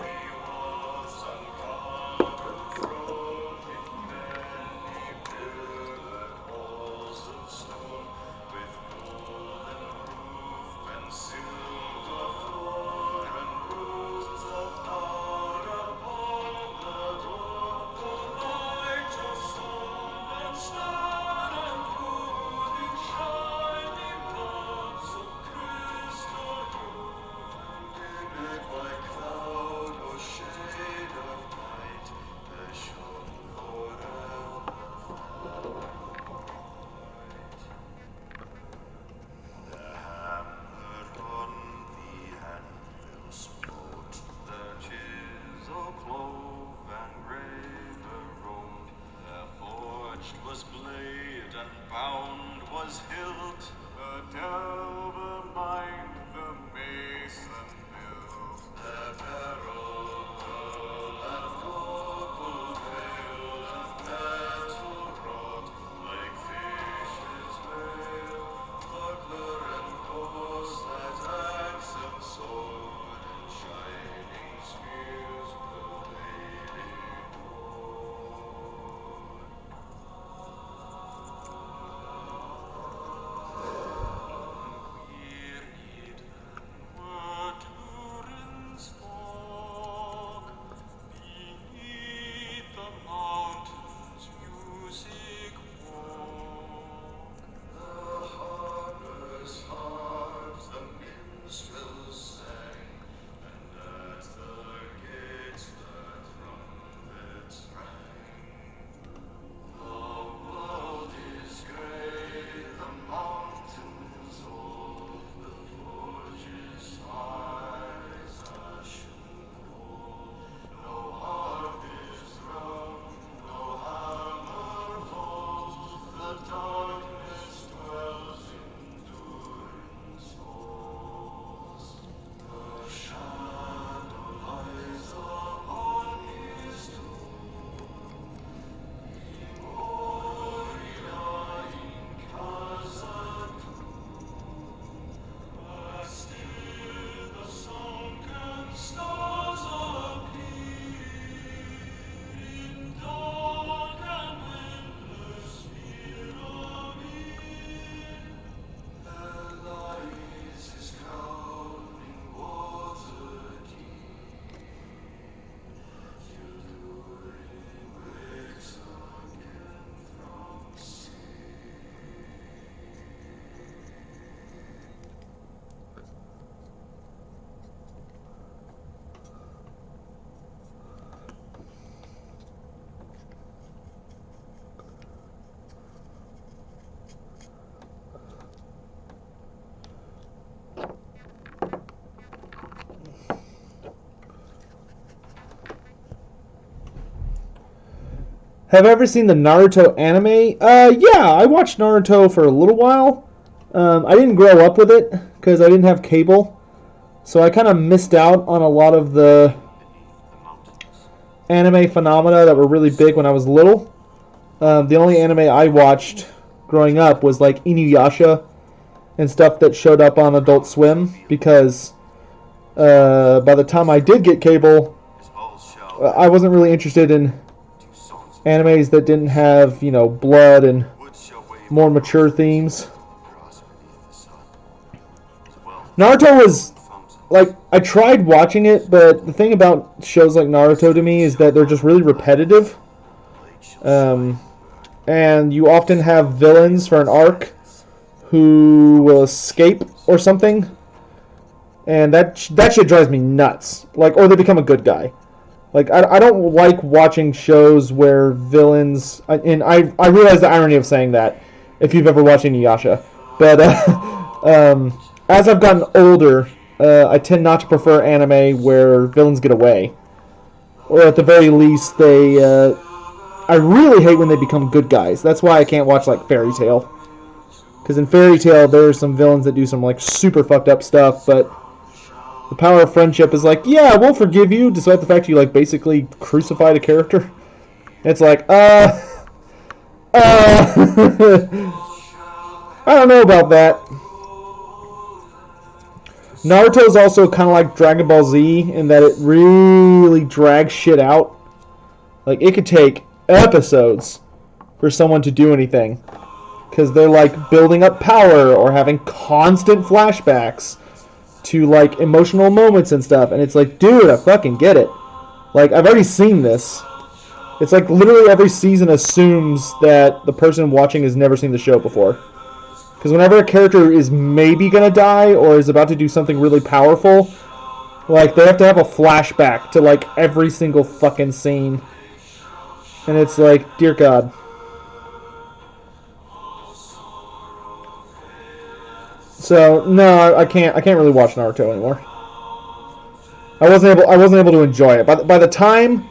Have I ever seen the Naruto anime? Yeah, I watched Naruto for a little while. I didn't grow up with it because I didn't have cable, so I kind of missed out on a lot of the anime phenomena that were really big when I was little. The only anime I watched growing up was like Inuyasha and stuff that showed up on Adult Swim because by the time I did get cable, I wasn't really interested in animes that didn't have, blood and more mature themes. Naruto was, like, I tried watching it, but the thing about shows like Naruto to me is that they're just really repetitive. And you often have villains for an arc who will escape or something. And that shit drives me nuts. Like, or they become a good guy. Like, I don't like watching shows where villains... And I realize the irony of saying that, if you've ever watched Inuyasha. But as I've gotten older, I tend not to prefer anime where villains get away. Or at the very least, they... I really hate when they become good guys. That's why I can't watch, like, Fairy Tail. Because in Fairy Tail, there are some villains that do some, like, super fucked up stuff, but... The power of friendship is like, yeah, we'll forgive you, despite the fact you, like, basically crucified a character. It's like, I don't know about that. Naruto is also kind of like Dragon Ball Z in that it really drags shit out. Like, it could take episodes for someone to do anything. Because they're, like, building up power or having constant flashbacks to, like, emotional moments and stuff. And it's like, dude, I fucking get it. Like, I've already seen this. It's like literally every season assumes that the person watching has never seen the show before. Because whenever a character is maybe going to die or is about to do something really powerful, like, they have to have a flashback to, like, every single fucking scene. And it's like, dear God. So no, I can't really watch Naruto anymore. I wasn't able to enjoy it. By the time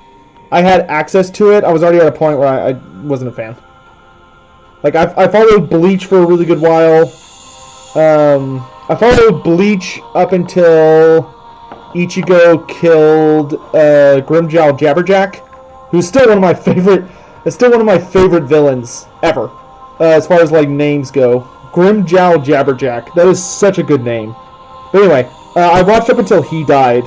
I had access to it, I was already at a point where I wasn't a fan. Like, I followed Bleach for a really good while. I followed Bleach up until Ichigo killed Grimjow Jabberjack, who's still one of my favorite. It's still one of my favorite villains ever, as far as, like, names go. Grimjow Jabberjack. That is such a good name. But anyway, I watched up until he died,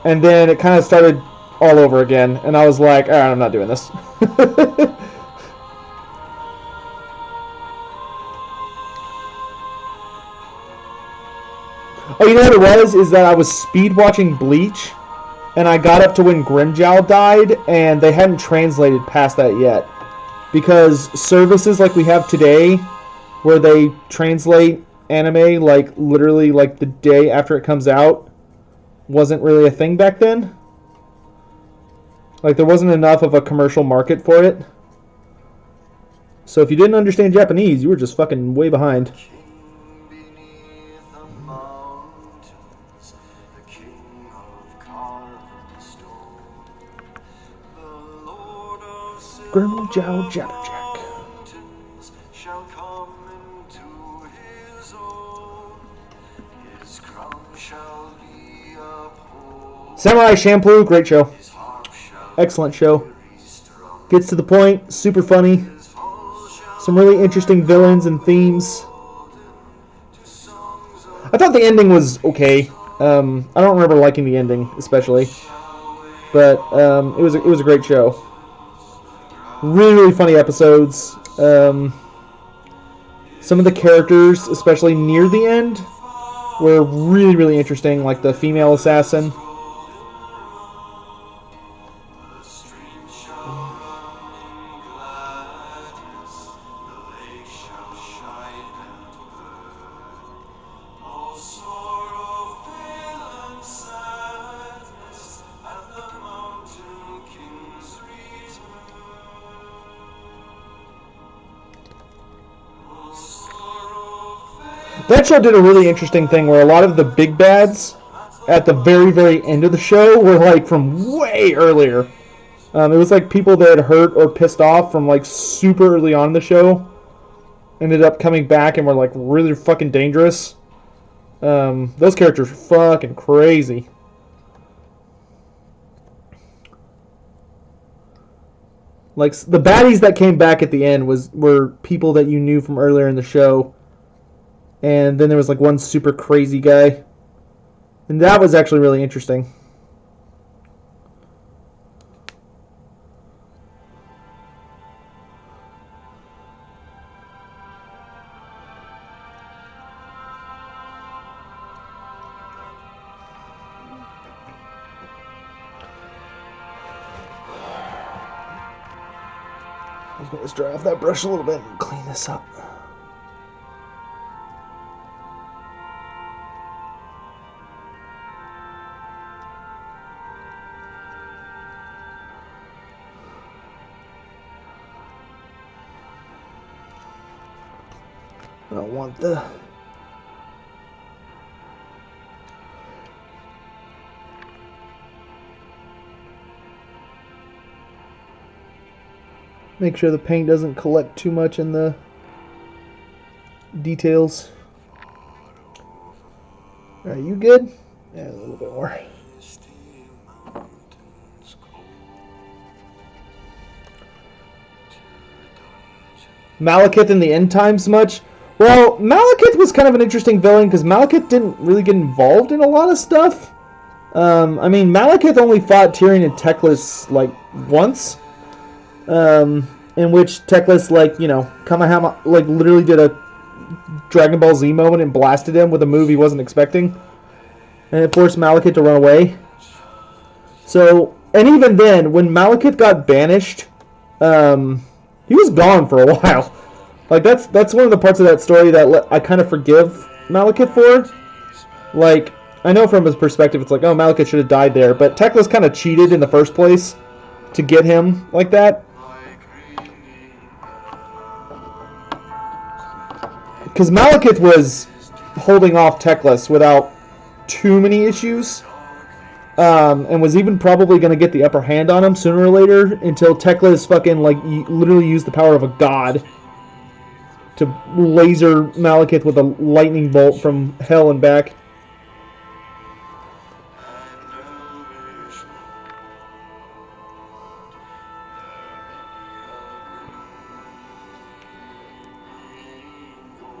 and then it kind of started all over again, and I was like, alright, I'm not doing this. Oh, you know what it was? Is that I was speed watching Bleach, and I got up to when Grimjow died, and they hadn't translated past that yet. Because services like we have today, where they translate anime, like, literally, like, the day after it comes out, wasn't really a thing back then. Like, there wasn't enough of a commercial market for it. So if you didn't understand Japanese, you were just fucking way behind. Grimjow Jabberjack. Samurai Champloo, great show. Excellent show. Gets to the point, super funny. Some really interesting villains and themes. I thought the ending was okay. I don't remember liking the ending, especially. But it was a great show. Really, really funny episodes. Some of the characters, especially near the end, were really, really interesting. Like the female assassin. That show did a really interesting thing where a lot of the big bads at the very, very end of the show were, like, from way earlier. It was like people that had hurt or pissed off from like super early on in the show ended up coming back and were like really fucking dangerous. Those characters are fucking crazy. Like the baddies that came back at the end were people that you knew from earlier in the show, and then there was like one super crazy guy, and that was actually really interesting. Let's dry off that brush a little bit and clean this up. I don't want the... Make sure the paint doesn't collect too much in the details. Are you good? Yeah, a little bit more. Malekith in the end times much? Well, Malekith was kind of an interesting villain because Malekith didn't really get involved in a lot of stuff. I mean, Malekith only fought Tyrion and Teclis like once. In which Teclis, like, you know, Kamehameha, like, literally did a Dragon Ball Z moment and blasted him with a move he wasn't expecting. And it forced Malekith to run away. So, and even then, when Malekith got banished, he was gone for a while. Like, that's one of the parts of that story that I kind of forgive Malekith for. Like, I know from his perspective, it's like, oh, Malekith should have died there. But Teclis kind of cheated in the first place to get him like that. Because Malekith was holding off Teclis without too many issues, and was even probably going to get the upper hand on him sooner or later until Teclis fucking like literally used the power of a god to laser Malekith with a lightning bolt from hell and back.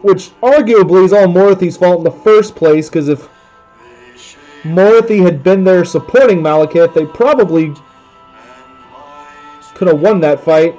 Which arguably is all Morathi's fault in the first place, because if Morathi had been there supporting Malekith, they probably could have won that fight.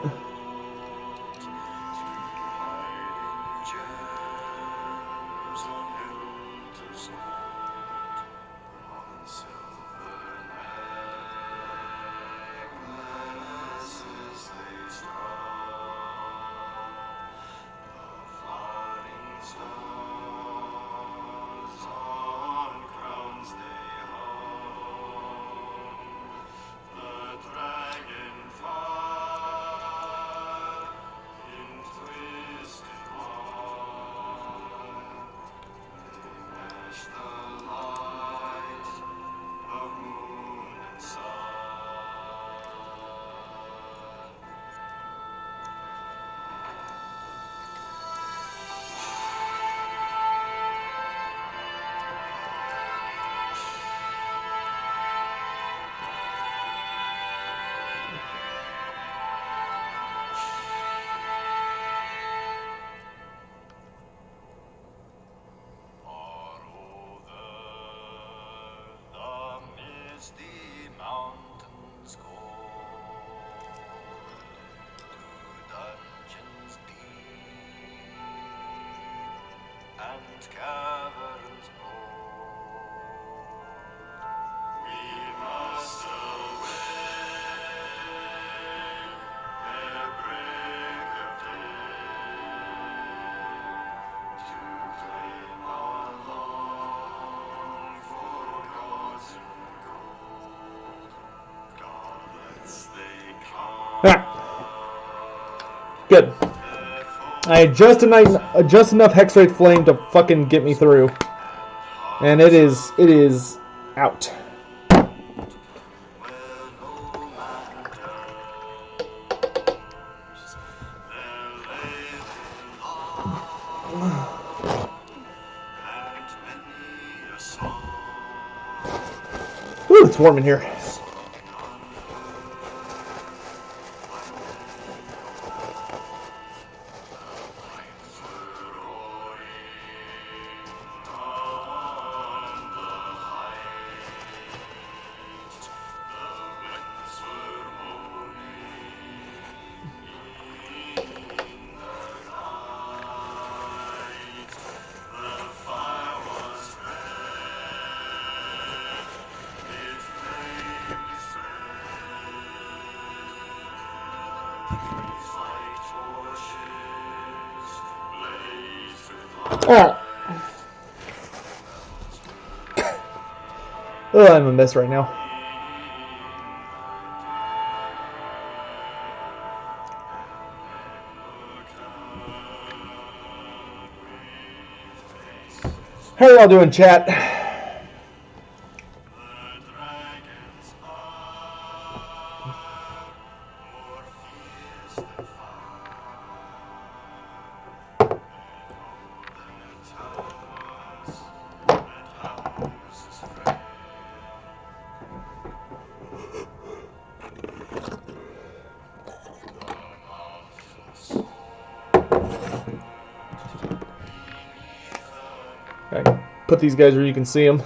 Good. I had just enough Hexwraith Flame to fucking get me through. And it is out. It's warm in here. Alright. Oh, I'm a mess right now. How are y'all doing, chat? I put these guys where you can see them.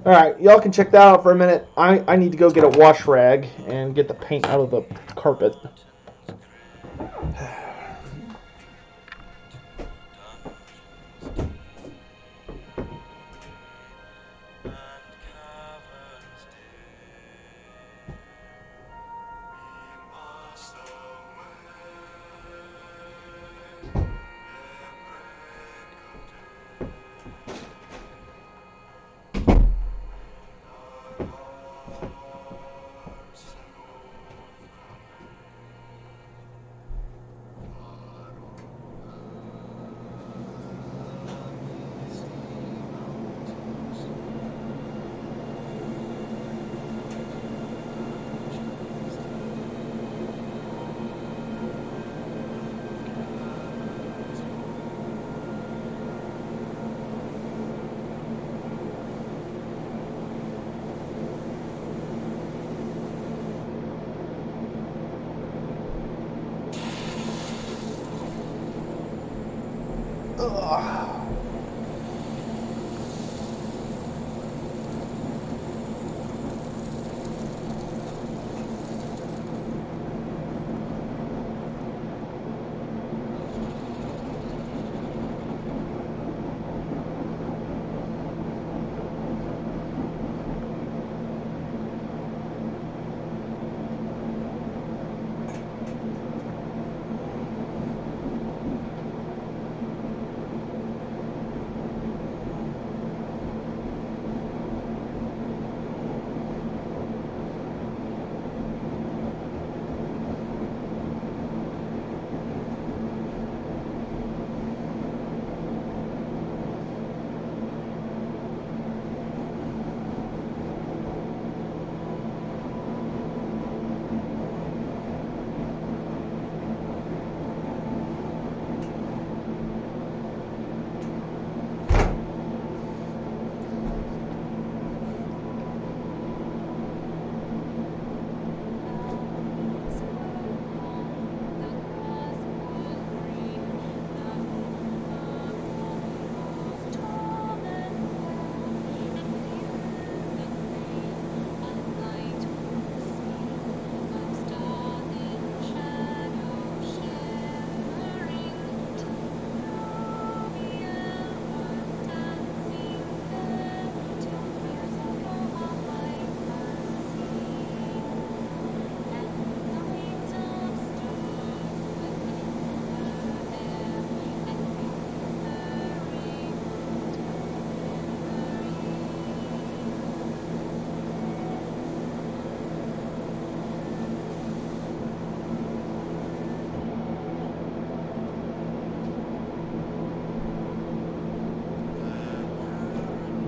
Alright, y'all can check that out for a minute. I need to go get a wash rag and get the paint out of the carpet.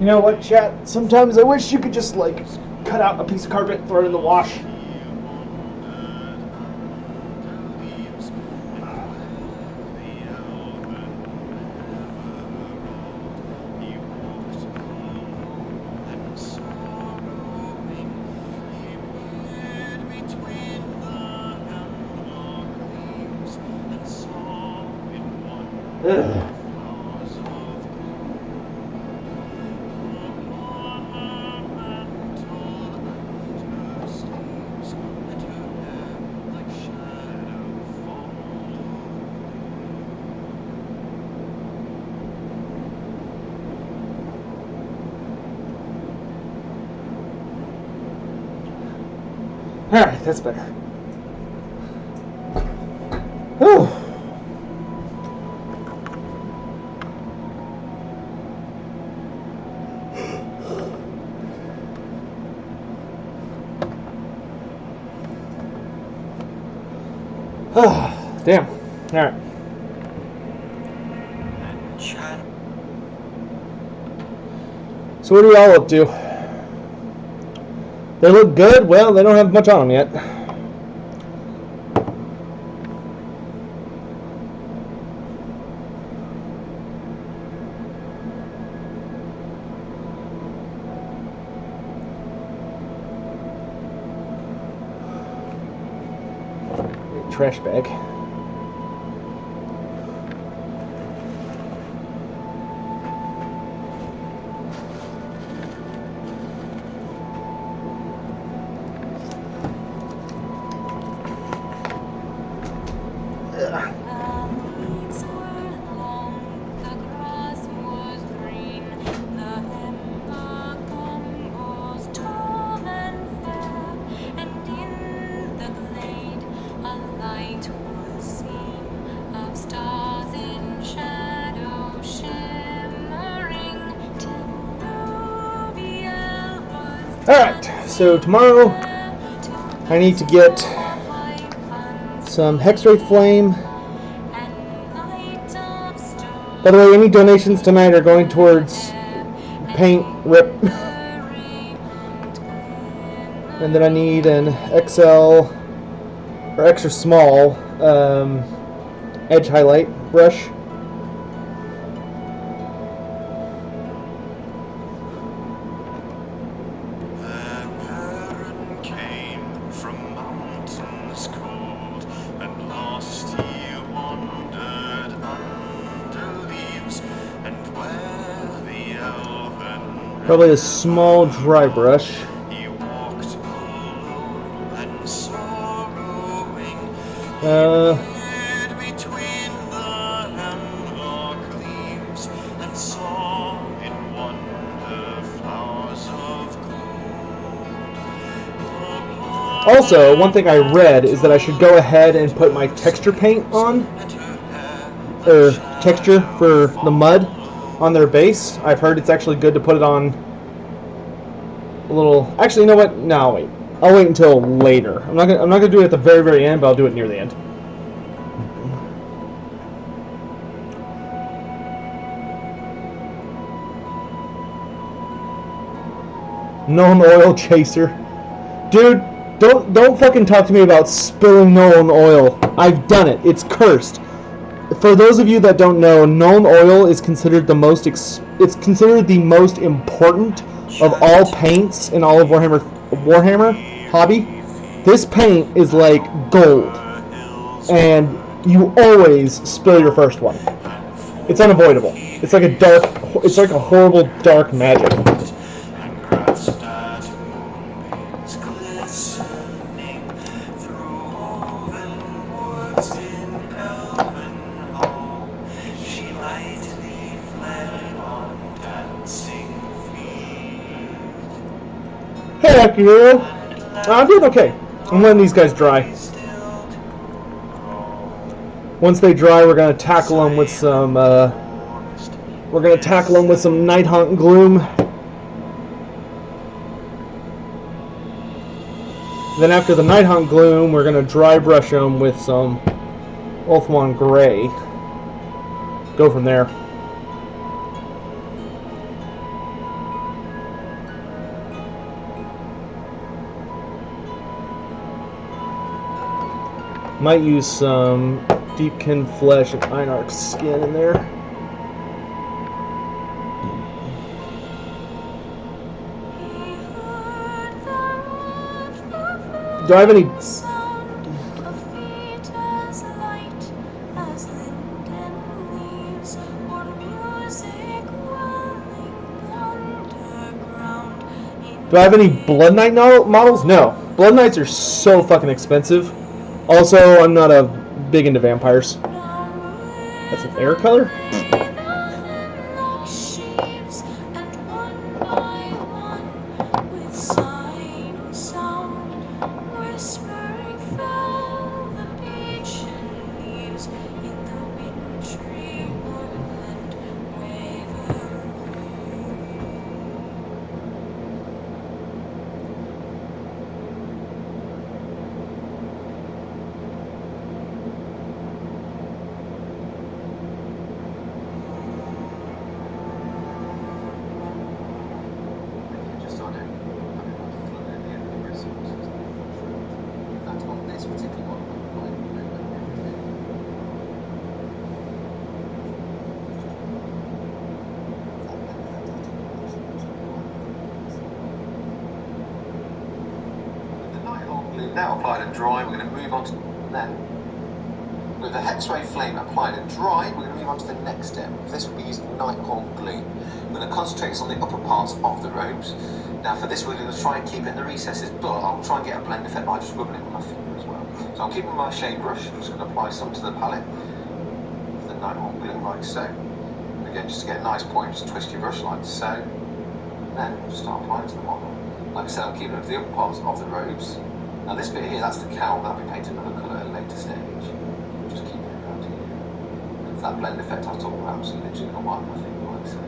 You know what, chat? Sometimes I wish you could just, like, cut out a piece of carpet and throw it in the wash. Ugh. Alright, that's better. Whew. Damn. Alright. So what are y'all up to? They look good? Well, they don't have much on them yet. Trash bag. Alright, so tomorrow I need to get some Hexwraith Flame. By the way, any donations tonight are going towards paint rip. And then I need an XL or extra small edge highlight brush. Probably a small dry brush. Also, one thing I read is that I should go ahead and put my texture paint on, or texture for the mud on their base. I've heard it's actually good to put it on a little. Actually, you know what? No, I'll wait. I'll wait until later. I'm not gonna do it at the very, very end, but I'll do it near the end. Known oil chaser, dude. Don't fucking talk to me about spilling known oil. I've done it. It's cursed. For those of you that don't know, known oil is considered the most. It's considered the most important of all paints in all of Warhammer hobby. This paint is like gold, and you always spill your first one. It's unavoidable. It's like a horrible dark magic. Hey, Akihiro. I'm doing okay. I'm letting these guys dry. Once they dry, we're gonna tackle them with some. Nighthaunt Gloom. Then after the Nighthaunt Gloom, we're gonna dry brush them with some Ulthuan Gray. Go from there. Might use some Deepkin Flesh and Einarch Skin in there. Do I have any... Do I have any Blood Knight models? No. Blood Knights are so fucking expensive. Also, I'm not big into vampires. That's an air color? Just so I don't flood in the end of the resources. That's on this particular one. With the Nighthaunt glue now applied and dry, we're going to move on to then. With the Hexray flame applied and dry, we're going to move on to the next step. This will be using Nighthaunt glue. We're going to concentrate on the upper parts of the robes. Now for this we're going to try and keep it in the recesses, but I'll try and get a blend effect by just rubbing it with my finger as well. So I'll keep it with my shade brush. I'm just going to apply some to the palette. With the Nighthaunt glue like so. Again, just to get a nice point, just twist your brush like so. And then just start applying it to the model. Like I said, I'm keeping it to the upper parts of the robes. Now this bit here, that's the cowl. That'll be painted another colour at a later stage. Just keeping it around here. And that blend effect I was talking about, I'm just literally going to wipe my finger like so.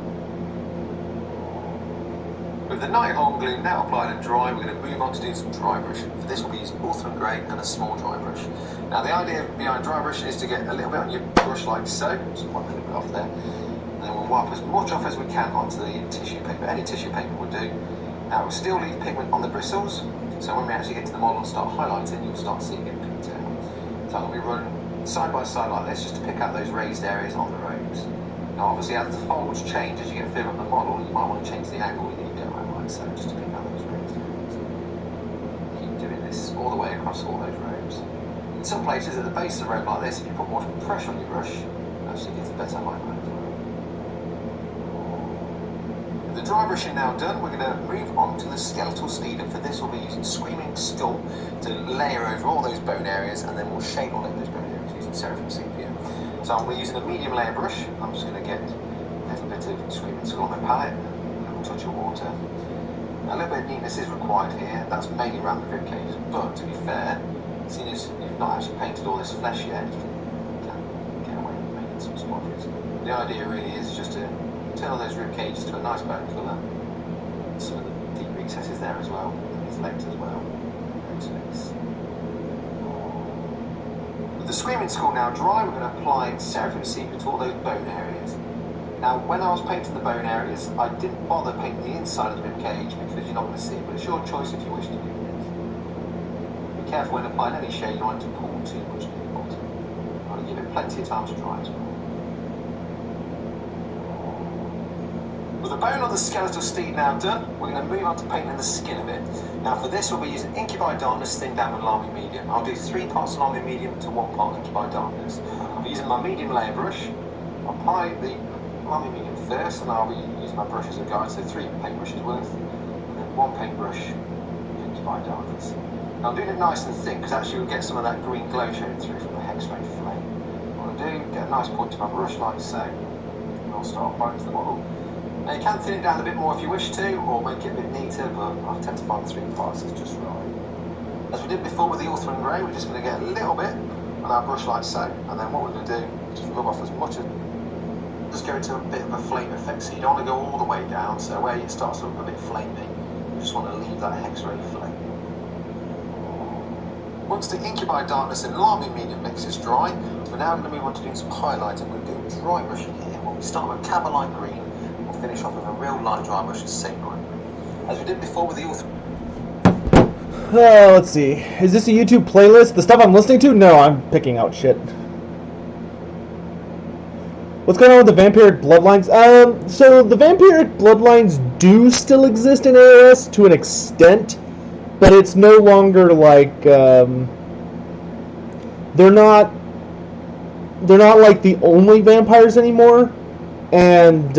With the Nighthaunt glue now applied and dry, we're going to move on to doing some dry brushing. For this we'll be using Ultimate Grey and a small dry brush. Now the idea behind dry brushing is to get a little bit on your brush like so, just wipe a little bit off there. And then we'll wipe as much off as we can onto the tissue paper. Any tissue paper will do. Now we'll still leave pigment on the bristles, so when we actually get to the model and start highlighting, you'll start seeing it picked out. So I'm going to be running side by side like this, just to pick out those raised areas on the robes. Now obviously as the folds change, as you get further up the model, you might want to change the angle you need to go around like so, just to pick out those raised areas. Keep doing this all the way across all those robes. In some places at the base of the robe like this, if you put more pressure on your brush, it actually gives a better highlight as well. With the dry brushing now done, we're going to move on to the skeletal steed, and for this we'll be using Screaming Skull to layer over all those bone areas, and then we'll shade on those bone areas using Seraphim Sepia. So I'm using a medium layer brush. I'm just going to get a little bit of Screaming Skull on the palette, a little touch of water. A little bit of neatness is required here, that's mainly around the ribcage, but to be fair, seeing as you've not actually painted all this flesh yet, you can get away with making some splotches. The idea really is just to turn all those rib cages to a nice bone colour. Some of the deep recesses there as well, and these legs as well. With the Screaming Skull now dry, we're going to apply Seraphim Sepia to all those bone areas. Now, when I was painting the bone areas, I didn't bother painting the inside of the rib cage because you're not going to see it, but it's your choice if you wish to do it. Be careful when applying any shade, you don't want to pull too much to the bottom. You want to give it plenty of time to dry as well. With the bone of the skeletal steed now done, we're going to move on to painting the skin of it. Now for this we'll be using Incubi Darkness thinned down with Alarming Medium. I'll do 3 parts Alarming Medium to 1 part Incubi Darkness. I'll be using my medium layer brush. I'll apply the Alarming Medium first, and I'll be using my brush as a guide, so 3 paintbrushes worth, and then 1 paintbrush Incubi Darkness. Now I'm doing it nice and thick because actually we'll get some of that green glow showing through from the Hexray flame. What I'll do, get a nice point to my brush like so, and I'll start applying to the model. Now you can thin it down a bit more if you wish to, or make it a bit neater, but I tend to find 3 parts is just right. As we did before with the Ultimate Grey, we're just going to get a little bit on our brush like so, and then what we're going to do is just rub off as much as, just go into a bit of a flame effect, so you don't want to go all the way down, so where it starts to look a bit flamey, you just want to leave that Hexray flame. Once the Incubi Darkness and Alarming Medium mix is dry, we're now going to move on to doing some highlighting. We're going to do dry brushing here. We'll start with Caberline Green, we'll finish off with a real light dry brush of Saline Green. As we did before with the Ultimate. Let's see. Is this a YouTube playlist? The stuff I'm listening to? No, I'm picking out shit. What's going on with the vampiric bloodlines? So the vampiric bloodlines do still exist in AOS to an extent, but it's no longer like they're not like the only vampires anymore, and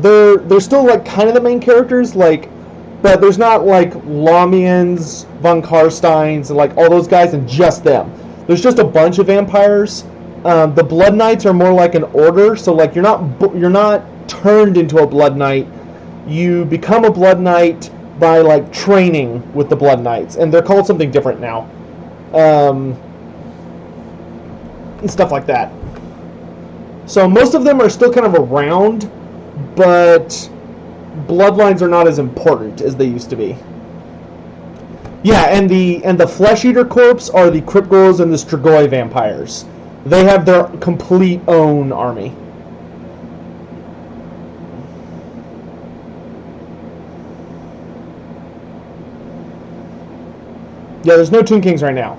they're still like kind of the main characters, like, but there's not like Lamians, Von Karsteins, and like all those guys, and just them. There's just a bunch of vampires. The Blood Knights are more like an order, so like you're not turned into a Blood Knight. You become a Blood Knight by like training with the Blood Knights, and they're called something different now, and stuff like that. So most of them are still kind of around, but bloodlines are not as important as they used to be. Yeah, and the Flesh Eater Corps are the Cryptghouls and the Strigoi vampires. They have their complete own army. Yeah, there's no Tomb Kings right now.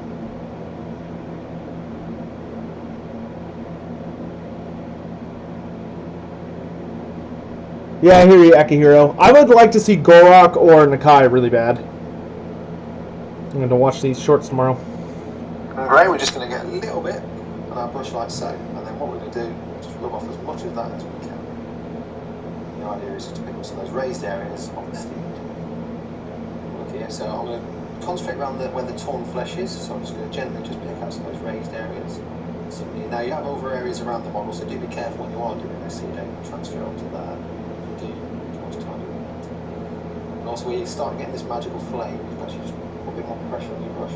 Yeah, I hear you, Akihiro. I would like to see Gorok or Nakai really bad. I'm going to watch these shorts tomorrow. Great, we're just going to get a little bit on our bush like so, and then what we're going to do is just rub off as much of that as we can. The idea is just to pick up some of those raised areas of the steed. Look here, so I'm going to concentrate around where the torn flesh is, so I'm just going to gently just pick out some of those raised areas. So, now you have other areas around the model, so do be careful when you are doing this so you don't transfer onto that. Do much time doing that. And also when you start getting this magical flame, you can actually just put a bit more pressure on your brush.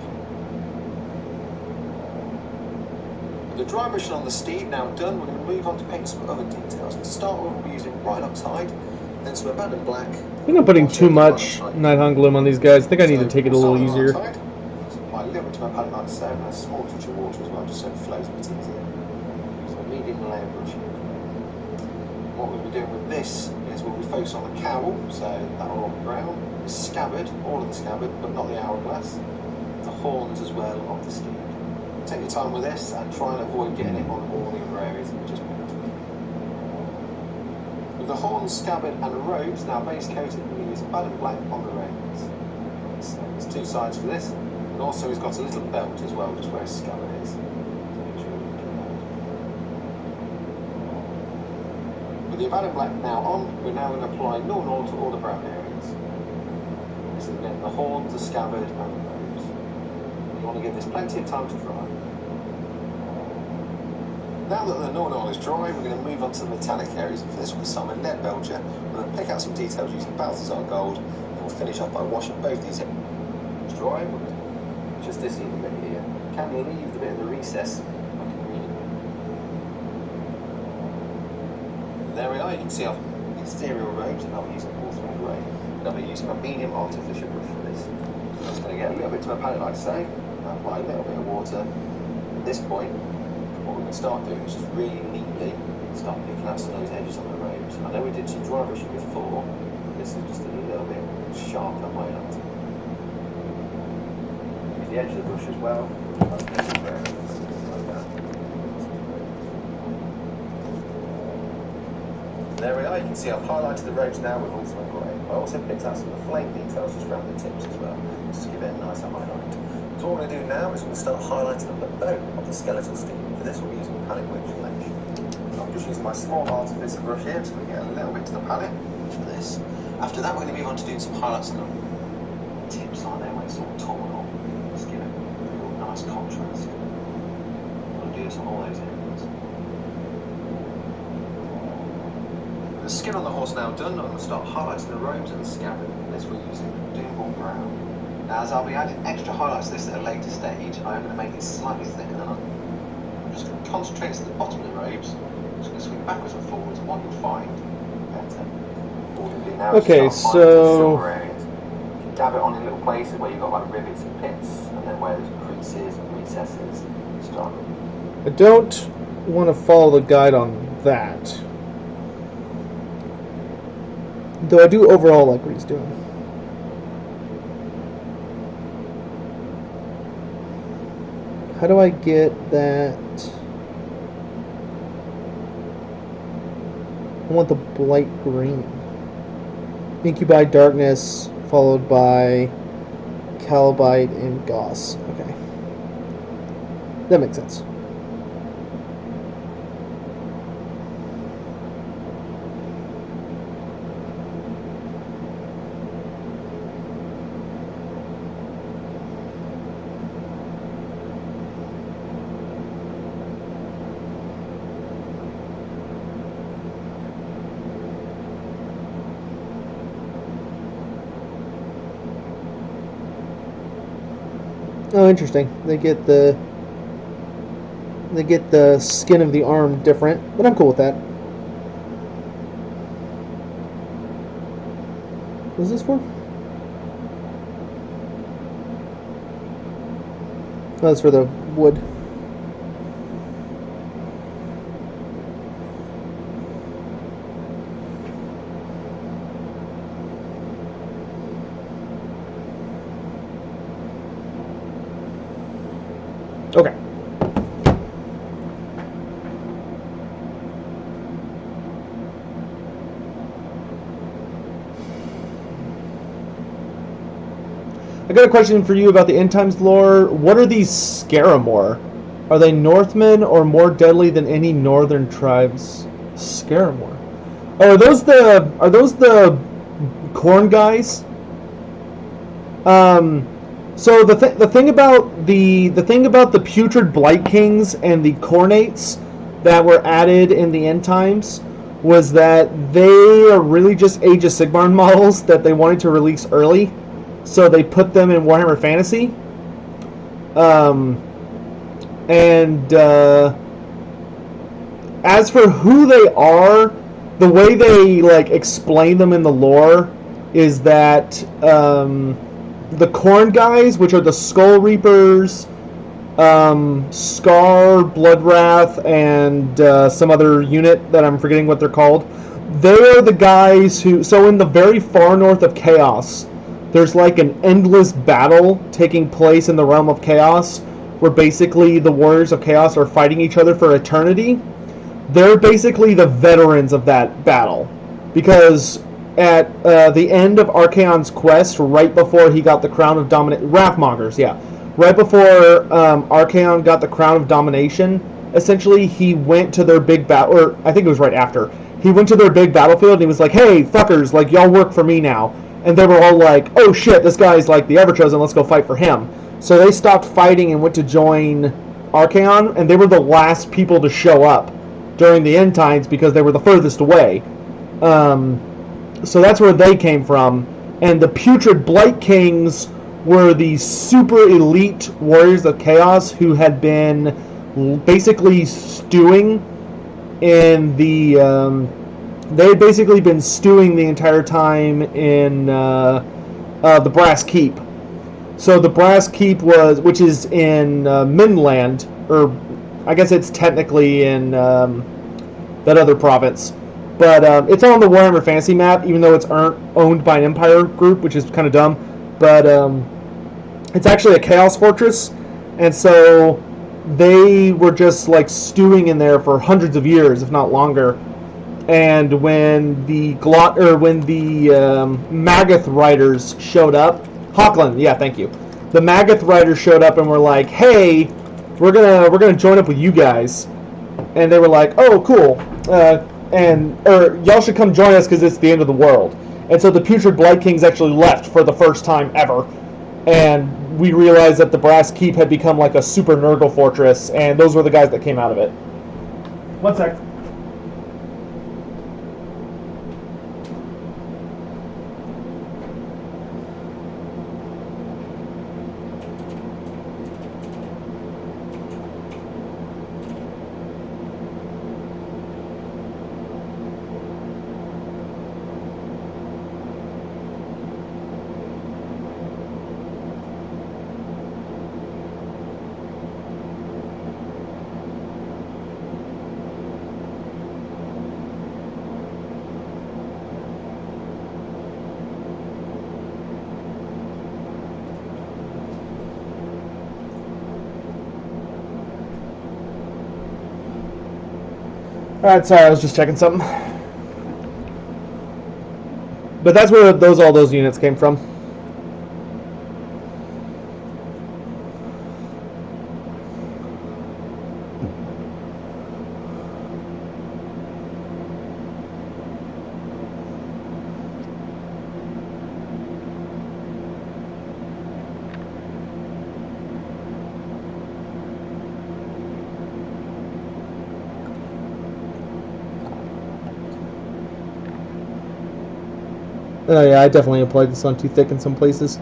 The dry brushing on the steed now done, we're going to move on to paint some other details. To start with, we'll be using bright oxide, then some abandoned black. I think I'm putting too much Nighthaunt gloom on these guys. I think I need to take it a little easier. Apply a little bit to my palette like so, and a small touch of water as well, just so it flows a bit easier. So medium layer brush. What we'll be doing with this is we'll be focused on the cowl, so that all brown, the scabbard, all of the scabbard, but not the hourglass, the horns as well of the steed. Take your time with this and try and avoid getting it on all the other areas that we just picked. With the horns, scabbard and robes now base coated, we use abandoned black on the robes. So there's two sides for this, and also he's got a little belt as well, just where his scabbard is. With the abandoned black now on, we're now going to apply normal to all the brown areas. This is again the horns, the scabbard and the robes. You want to give this plenty of time to dry. Now that the normal is dry, we're going to move on to the metallic areas. For this, we'll start with lead belcher. We're going to pick out some details using Balthazar gold, and we'll finish off by washing both these areas dry. Just this even bit here. Can leave the bit of the recess. There we are. You can see our exterior robes, and I'll be using porcelain grey. And I'll be using a medium artificial brush for this. I'm just going to get a little bit to my palette, like so. Apply a little bit of water. At this point, what we're going to start doing is just really neatly start picking out some of those edges on the robes. I know we did some dry brushing before, but this is just a little bit sharper way up. Use the edge of the brush as well. There we are, you can see I've highlighted the robes now with ultimate grey. I also picked out some of the flame details just around the tips as well, just to give it a nice highlight. So what we're going to do now is we're going to start highlighting on the bone of the skeletal steed. For this we'll be using Panic Witch Flesh. I'm just using my small artificial brush here, so we get a little bit to the palette for this. After that we're going to move on to doing some highlights on the tips on there where it's all torn off. Just give it a real nice contrast. We'll do this on all those areas. With the skin on the horse now done, I'm going to start highlighting the robes and the scabbard. For this we're using Doombull Brown. Now, as I'll be adding extra highlights to this at a later stage, I'm going to make it slightly thicker than I'm just going to concentrate at the bottom of the robes. I'm just going to swing backwards and forwards, and what you'll find better. What we're going to do now okay, is start so areas. Dab it on in little places where you've got like rivets and pits, and then where there's creases and recesses. Start. I don't want to follow the guide on that, though I do overall like what he's doing. How do I get that? I want the blight green. Incubi darkness followed by Calbite and Goss. Okay. That makes sense. Oh, interesting. They get the skin of the arm different, but I'm cool with that. What is this for? Oh, that's for the wood. Okay. I got a question for you about the end times lore. What are these Scaramore? Are they Northmen or more deadly than any northern tribes? Scaramore. Oh, are those the corn guys? So the thing about the putrid blight kings and the cornates that were added in the end times was that they are really just Age of Sigmar models that they wanted to release early, so they put them in Warhammer Fantasy. As for who they are, the way they explain them in the lore is that the Corn guys, which are the Skull Reapers, Scar, Bloodwrath, and some other unit that I'm forgetting what they're called. They are the guys who... So in the very far north of Chaos, there's like an endless battle taking place in the realm of Chaos, where basically the Warriors of Chaos are fighting each other for eternity. They're basically the veterans of that battle. Because at the end of Archaon's quest, right before he got the Crown of Domination... Wrathmongers, yeah. Right before Archaon got the Crown of Domination, essentially he went to their big battle... Or I think it was right after. He went to their big battlefield and he was like, hey, fuckers, like, y'all work for me now. And they were all like, oh shit, this guy's like the Everchosen, let's go fight for him. So they stopped fighting and went to join Archaon, and they were the last people to show up during the end times because they were the furthest away. So that's where they came from. And the Putrid Blight Kings were the super elite Warriors of Chaos who had been basically stewing in the... they had basically been stewing the entire time in the Brass Keep. So the Brass Keep was... which is in Midland, or I guess it's technically in that other province. But it's on the Warhammer Fantasy map, even though it's owned by an Empire group, which is kind of dumb. But it's actually a Chaos Fortress, and so they were just like stewing in there for hundreds of years, if not longer. And when the Magath riders showed up, Hawkland, yeah, thank you. The Magath riders showed up and were like, "Hey, we're gonna join up with you guys," and they were like, "Oh, cool." Or y'all should come join us because it's the end of the world. And so the Putrid Blight Kings actually left for the first time ever. And we realized that the Brass Keep had become like a super Nurgle fortress, and those were the guys that came out of it. One sec. Alright, sorry, I was just checking something. But that's where all those units came from. Oh yeah, I definitely applied this on too thick in some places.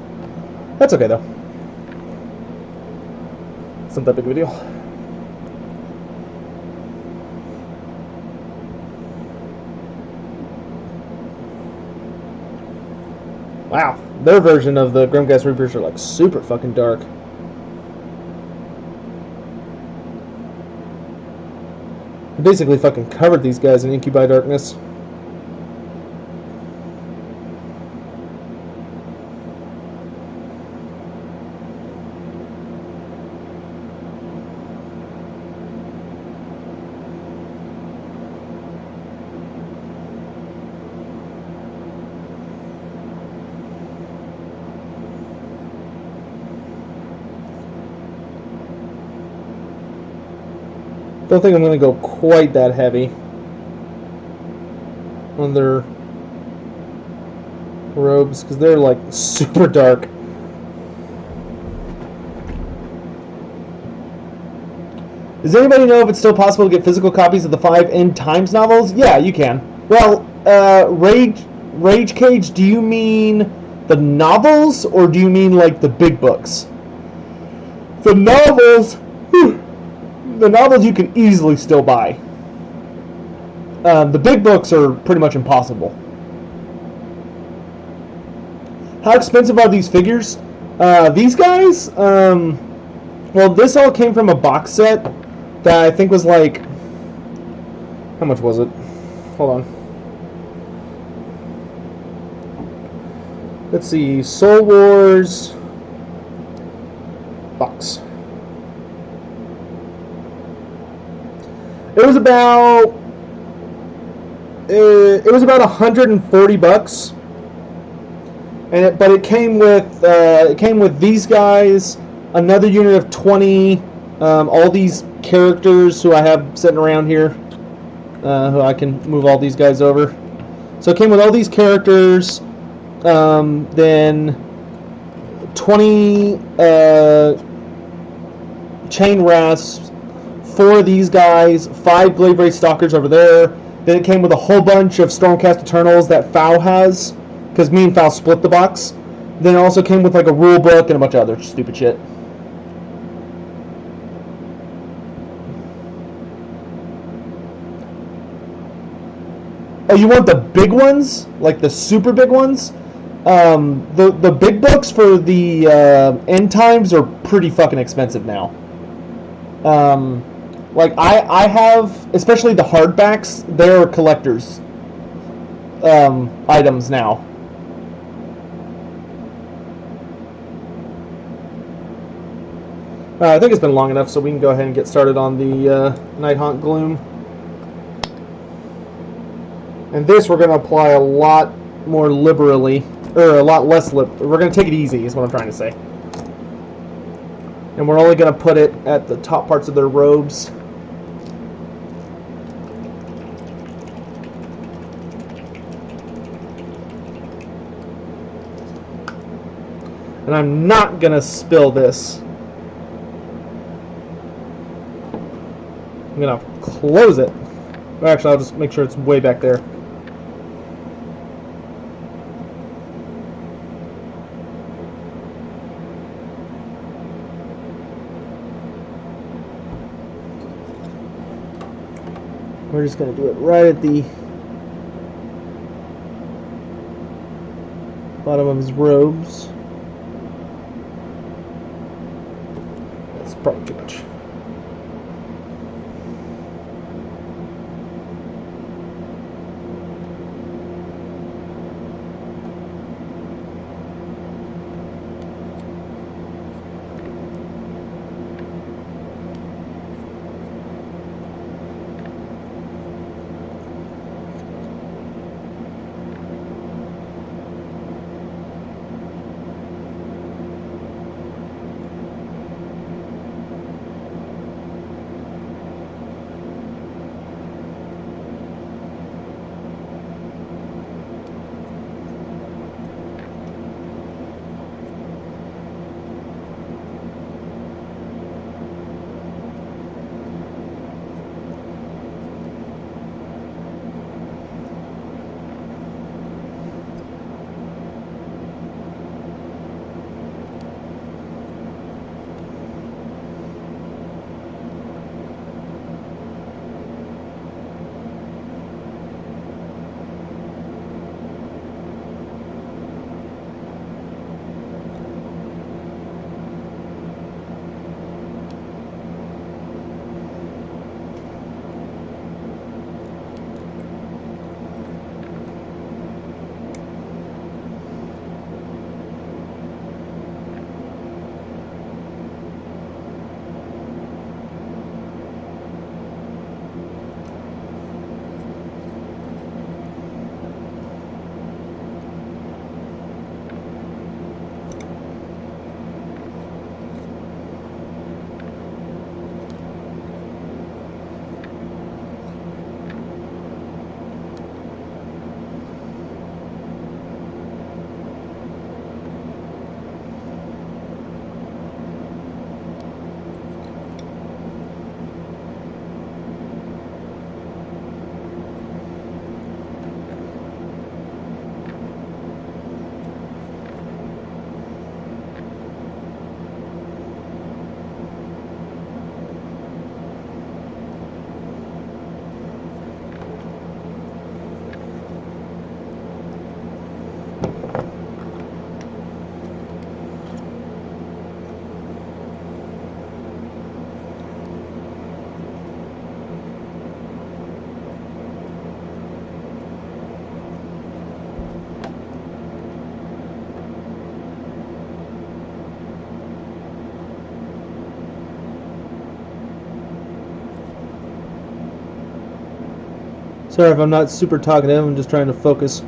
That's okay though. It's not that big of a deal. Wow, their version of the Grimghast Reapers are like super fucking dark. They basically fucking covered these guys in incubi darkness. Don't think I'm going to go quite that heavy on their robes because they're like super dark. Does anybody know if it's still possible to get physical copies of the 5 End Times novels? Yeah, you can. Well, Rage Cage, do you mean the novels or do you mean like the big books? The novels... The novels you can easily still buy. The big books are pretty much impossible. How expensive are these figures? These guys, well, this all came from a box set that I think was like, how much was it? Hold on. Let's see, Soul Wars box. It was about $140, but it came with these guys, another unit of 20, all these characters who I have sitting around here, who I can move all these guys over. So it came with all these characters, then 20 chain rasps. 4 of these guys, 5 Glaivewraith Stalkers over there. Then it came with a whole bunch of Stormcast Eternals that Fow has, because me and Fow split the box. Then it also came with like a rule book and a bunch of other stupid shit. Oh, you want the big ones? Like the super big ones? The big books for the End Times are pretty fucking expensive now. Like I have, especially the hardbacks, they're collectors items now. I think it's been long enough, so we can go ahead and get started on the Nighthaunt Gloom. And this we're going to apply a lot more liberally, or a lot less we're going to take it easy, is what I'm trying to say. And we're only going to put it at the top parts of their robes. And I'm not going to spill this. I'm going to close it. Actually, I'll just make sure it's way back there. We're just going to do it right at the bottom of his robes. That's probably too much. Sorry if I'm not super talkative, I'm just trying to focus.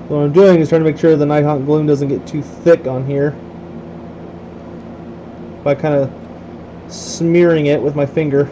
What I'm doing is trying to make sure the Nighthaunt gloom doesn't get too thick on here by kind of smearing it with my finger.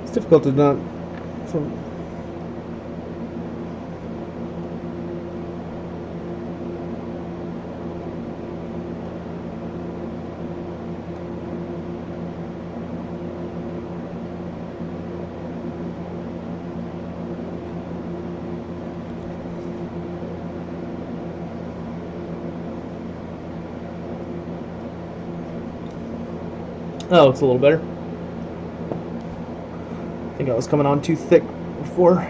It's difficult to not from. Oh, it's a little better. I think I was coming on too thick before.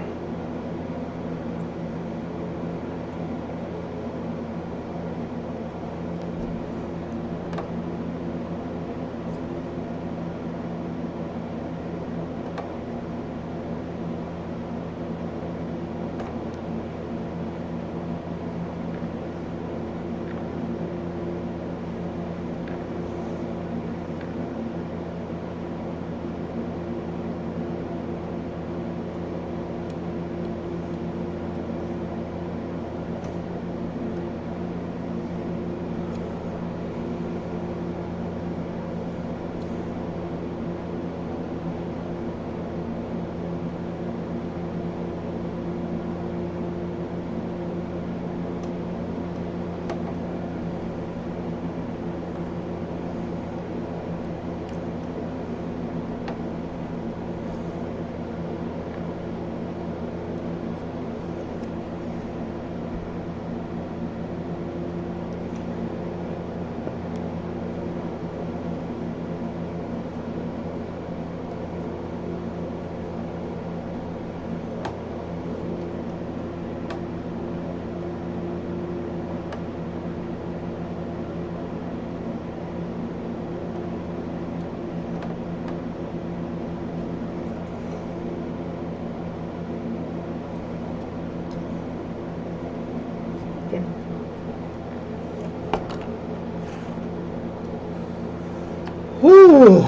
Whew.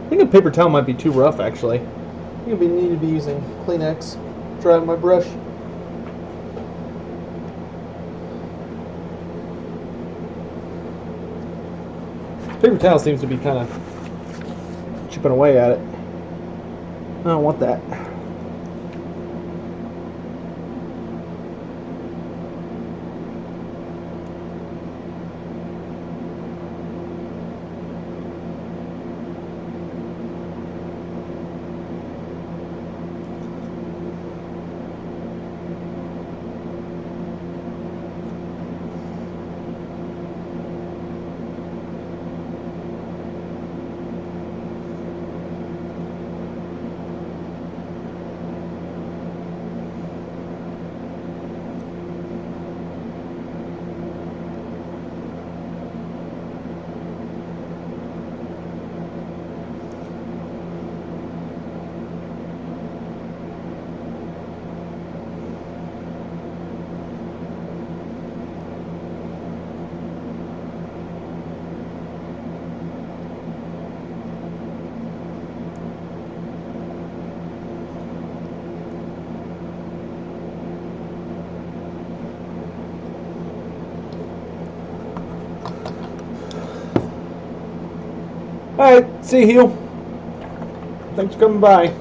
I think a paper towel might be too rough, actually. I think I need to be using Kleenex. Dry out my brush. Paper towel seems to be kind of chipping away at it. I don't want that. Alright, see you. Thanks for coming by.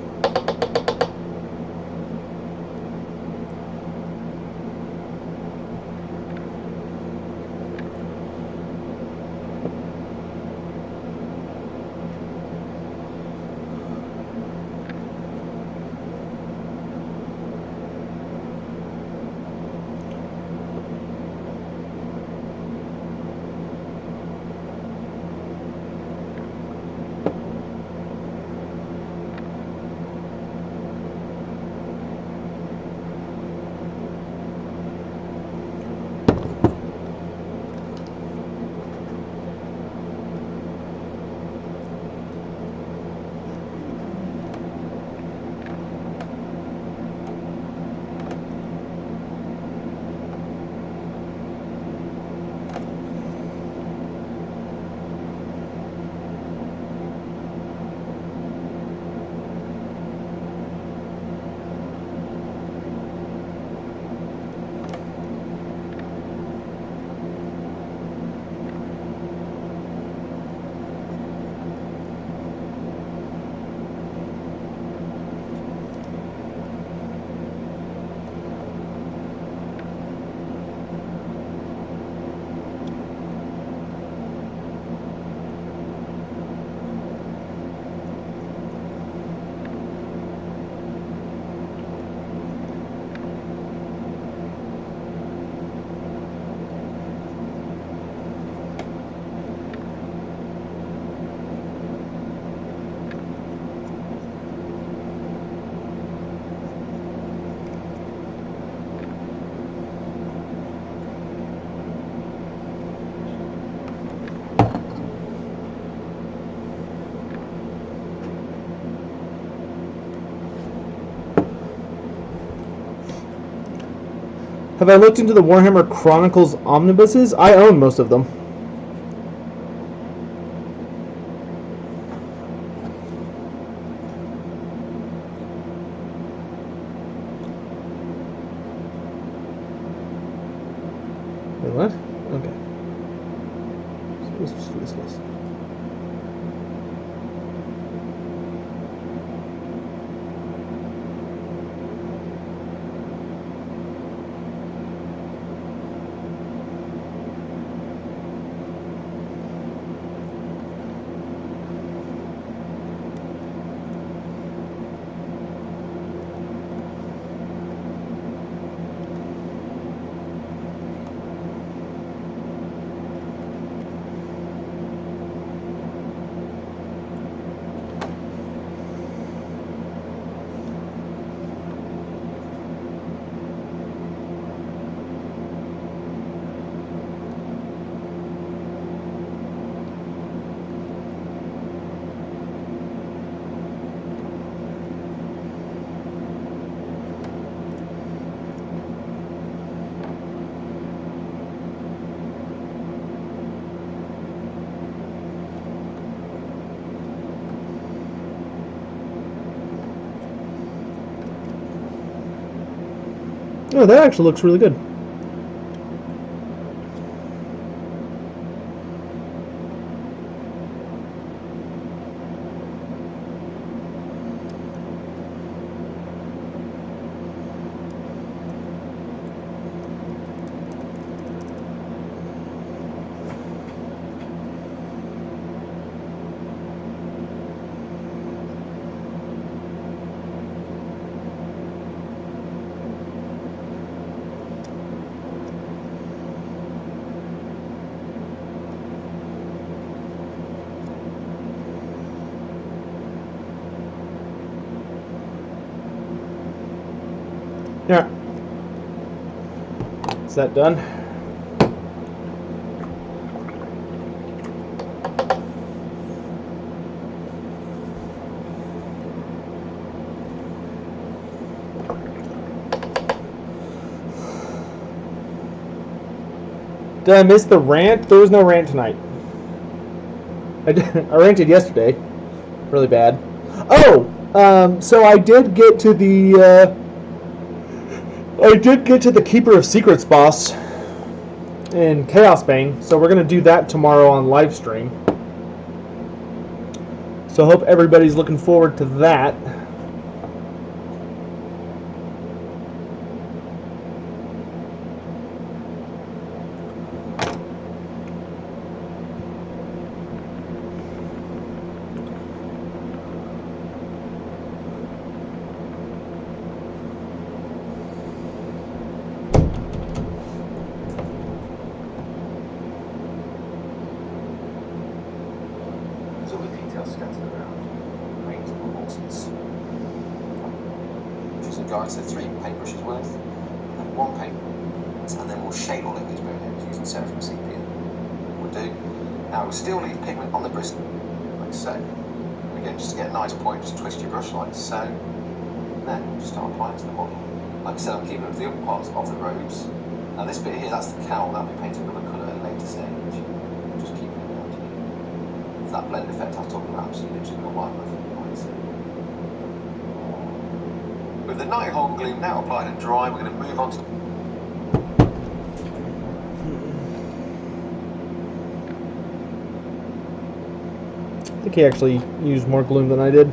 Have I looked into the Warhammer Chronicles omnibuses? I own most of them. Wait, what? Okay. Supposed to do this list. Oh, that actually looks really good. Yeah. Is that done? Did I miss the rant? There was no rant tonight. I ranted yesterday. Really bad. Oh! So I did get to the... Keeper of Secrets boss in Chaos Bane, so we're going to do that tomorrow on live stream. So I hope everybody's looking forward to that. There's all the details scattered around. Paint on horses. Choose a guide to 3 paintbrushes worth, and 1 paint, and then we'll shade all of these boneheads using Seraphim sepia. We'll do. Now we'll still leave pigment on the bristle, like so. And again, just to get a nice point, just twist your brush like so. And then we'll just start applying to the model. Like I said, I'm keeping it with the upper parts of the robes. Now this bit here, that's the cowl, that'll be painted another colour at a later stage. Just keeping it down to you. It's that blend effect I was talking about, so you're literally going to wipe off the whites. With the Nighthaunt gloom now applied and dry, we're going to move on to the... I think he actually used more gloom than I did.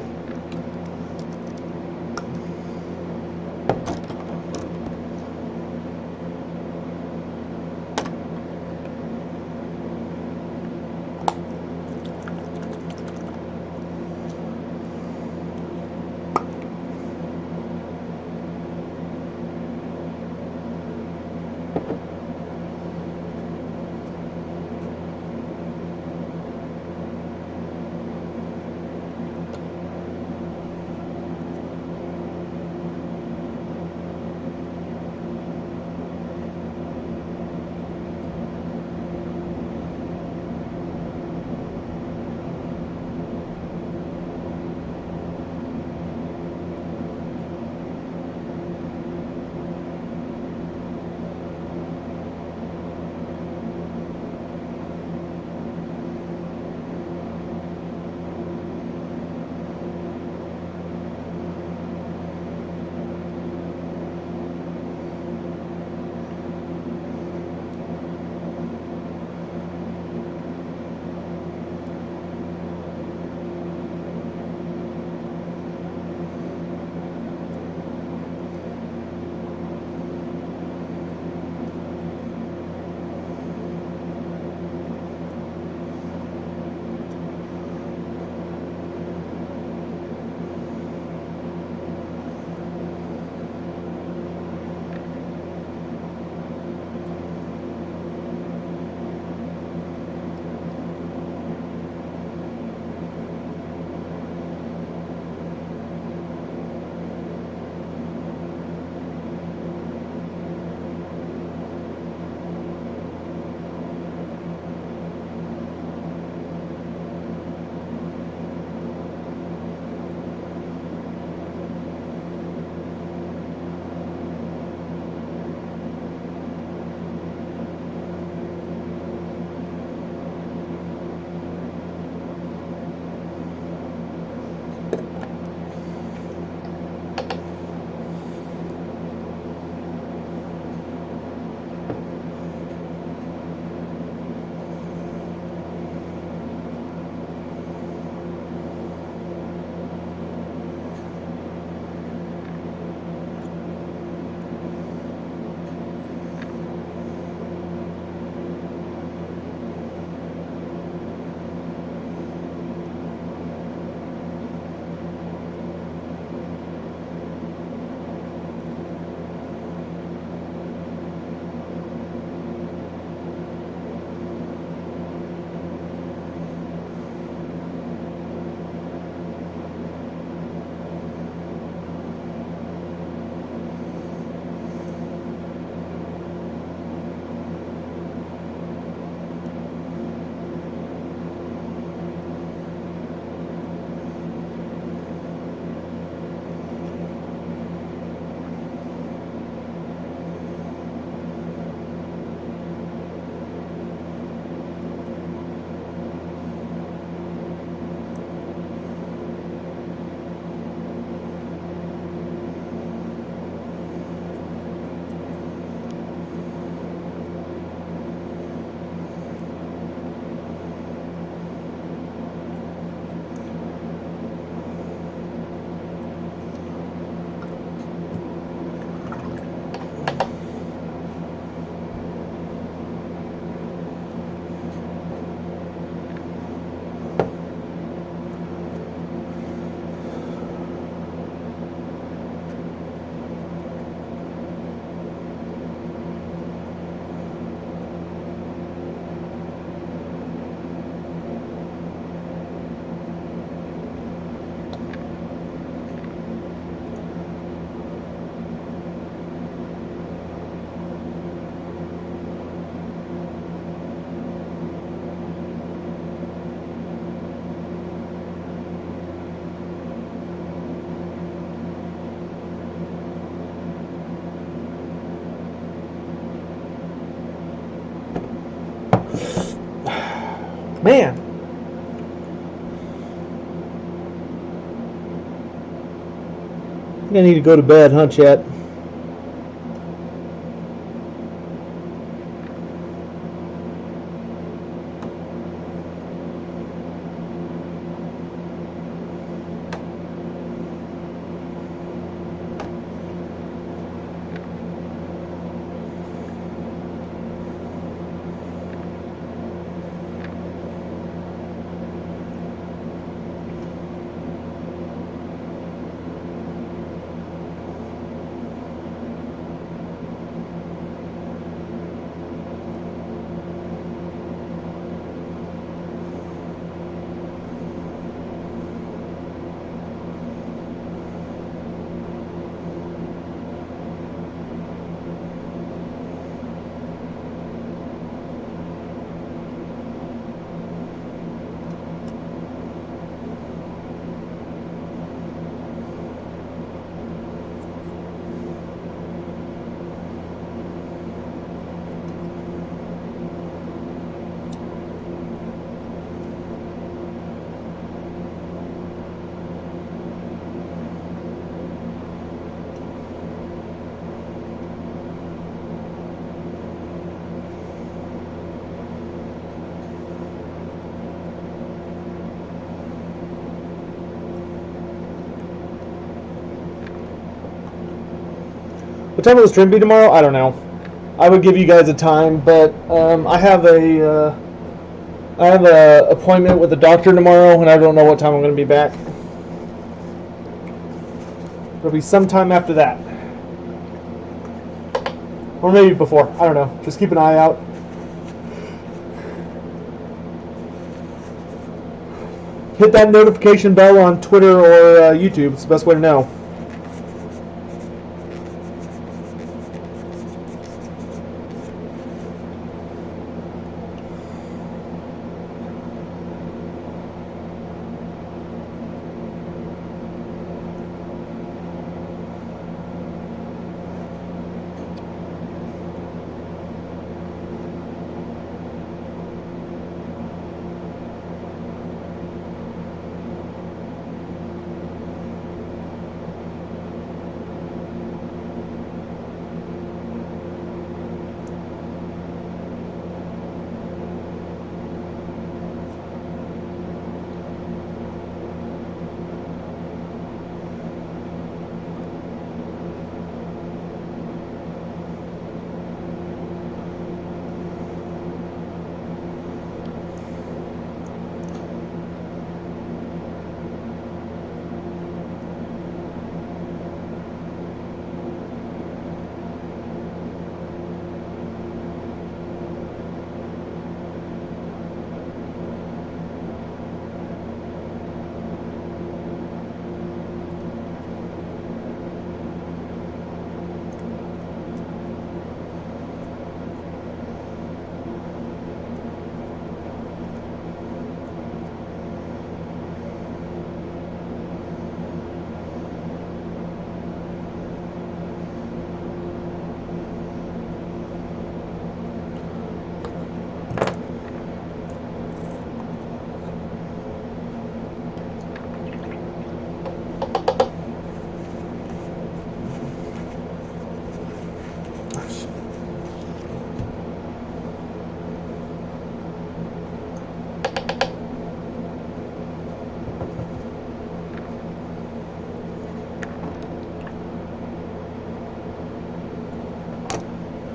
Man. I think I need to go to bed, huh, chat? What time will the stream be tomorrow? I don't know. I would give you guys a time, but I have a appointment with the doctor tomorrow, and I don't know what time I'm going to be back. It'll be sometime after that, or maybe before. I don't know. Just keep an eye out. Hit that notification bell on Twitter or YouTube. It's the best way to know.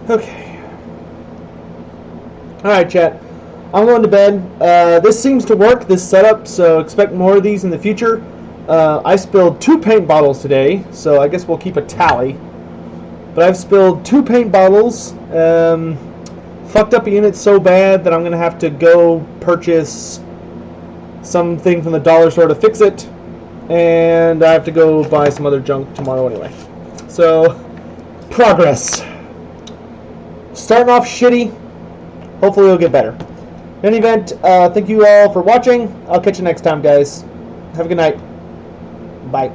Okay. Alright, chat. I'm going to bed. This seems to work, this setup, so expect more of these in the future. I spilled 2 paint bottles today, so I guess we'll keep a tally. But I've spilled 2 paint bottles. Fucked up a unit so bad that I'm going to have to go purchase something from the dollar store to fix it. And I have to go buy some other junk tomorrow anyway. So, progress. Starting off shitty. Hopefully it'll get better. In any event, thank you all for watching. I'll catch you next time, guys. Have a good night. Bye.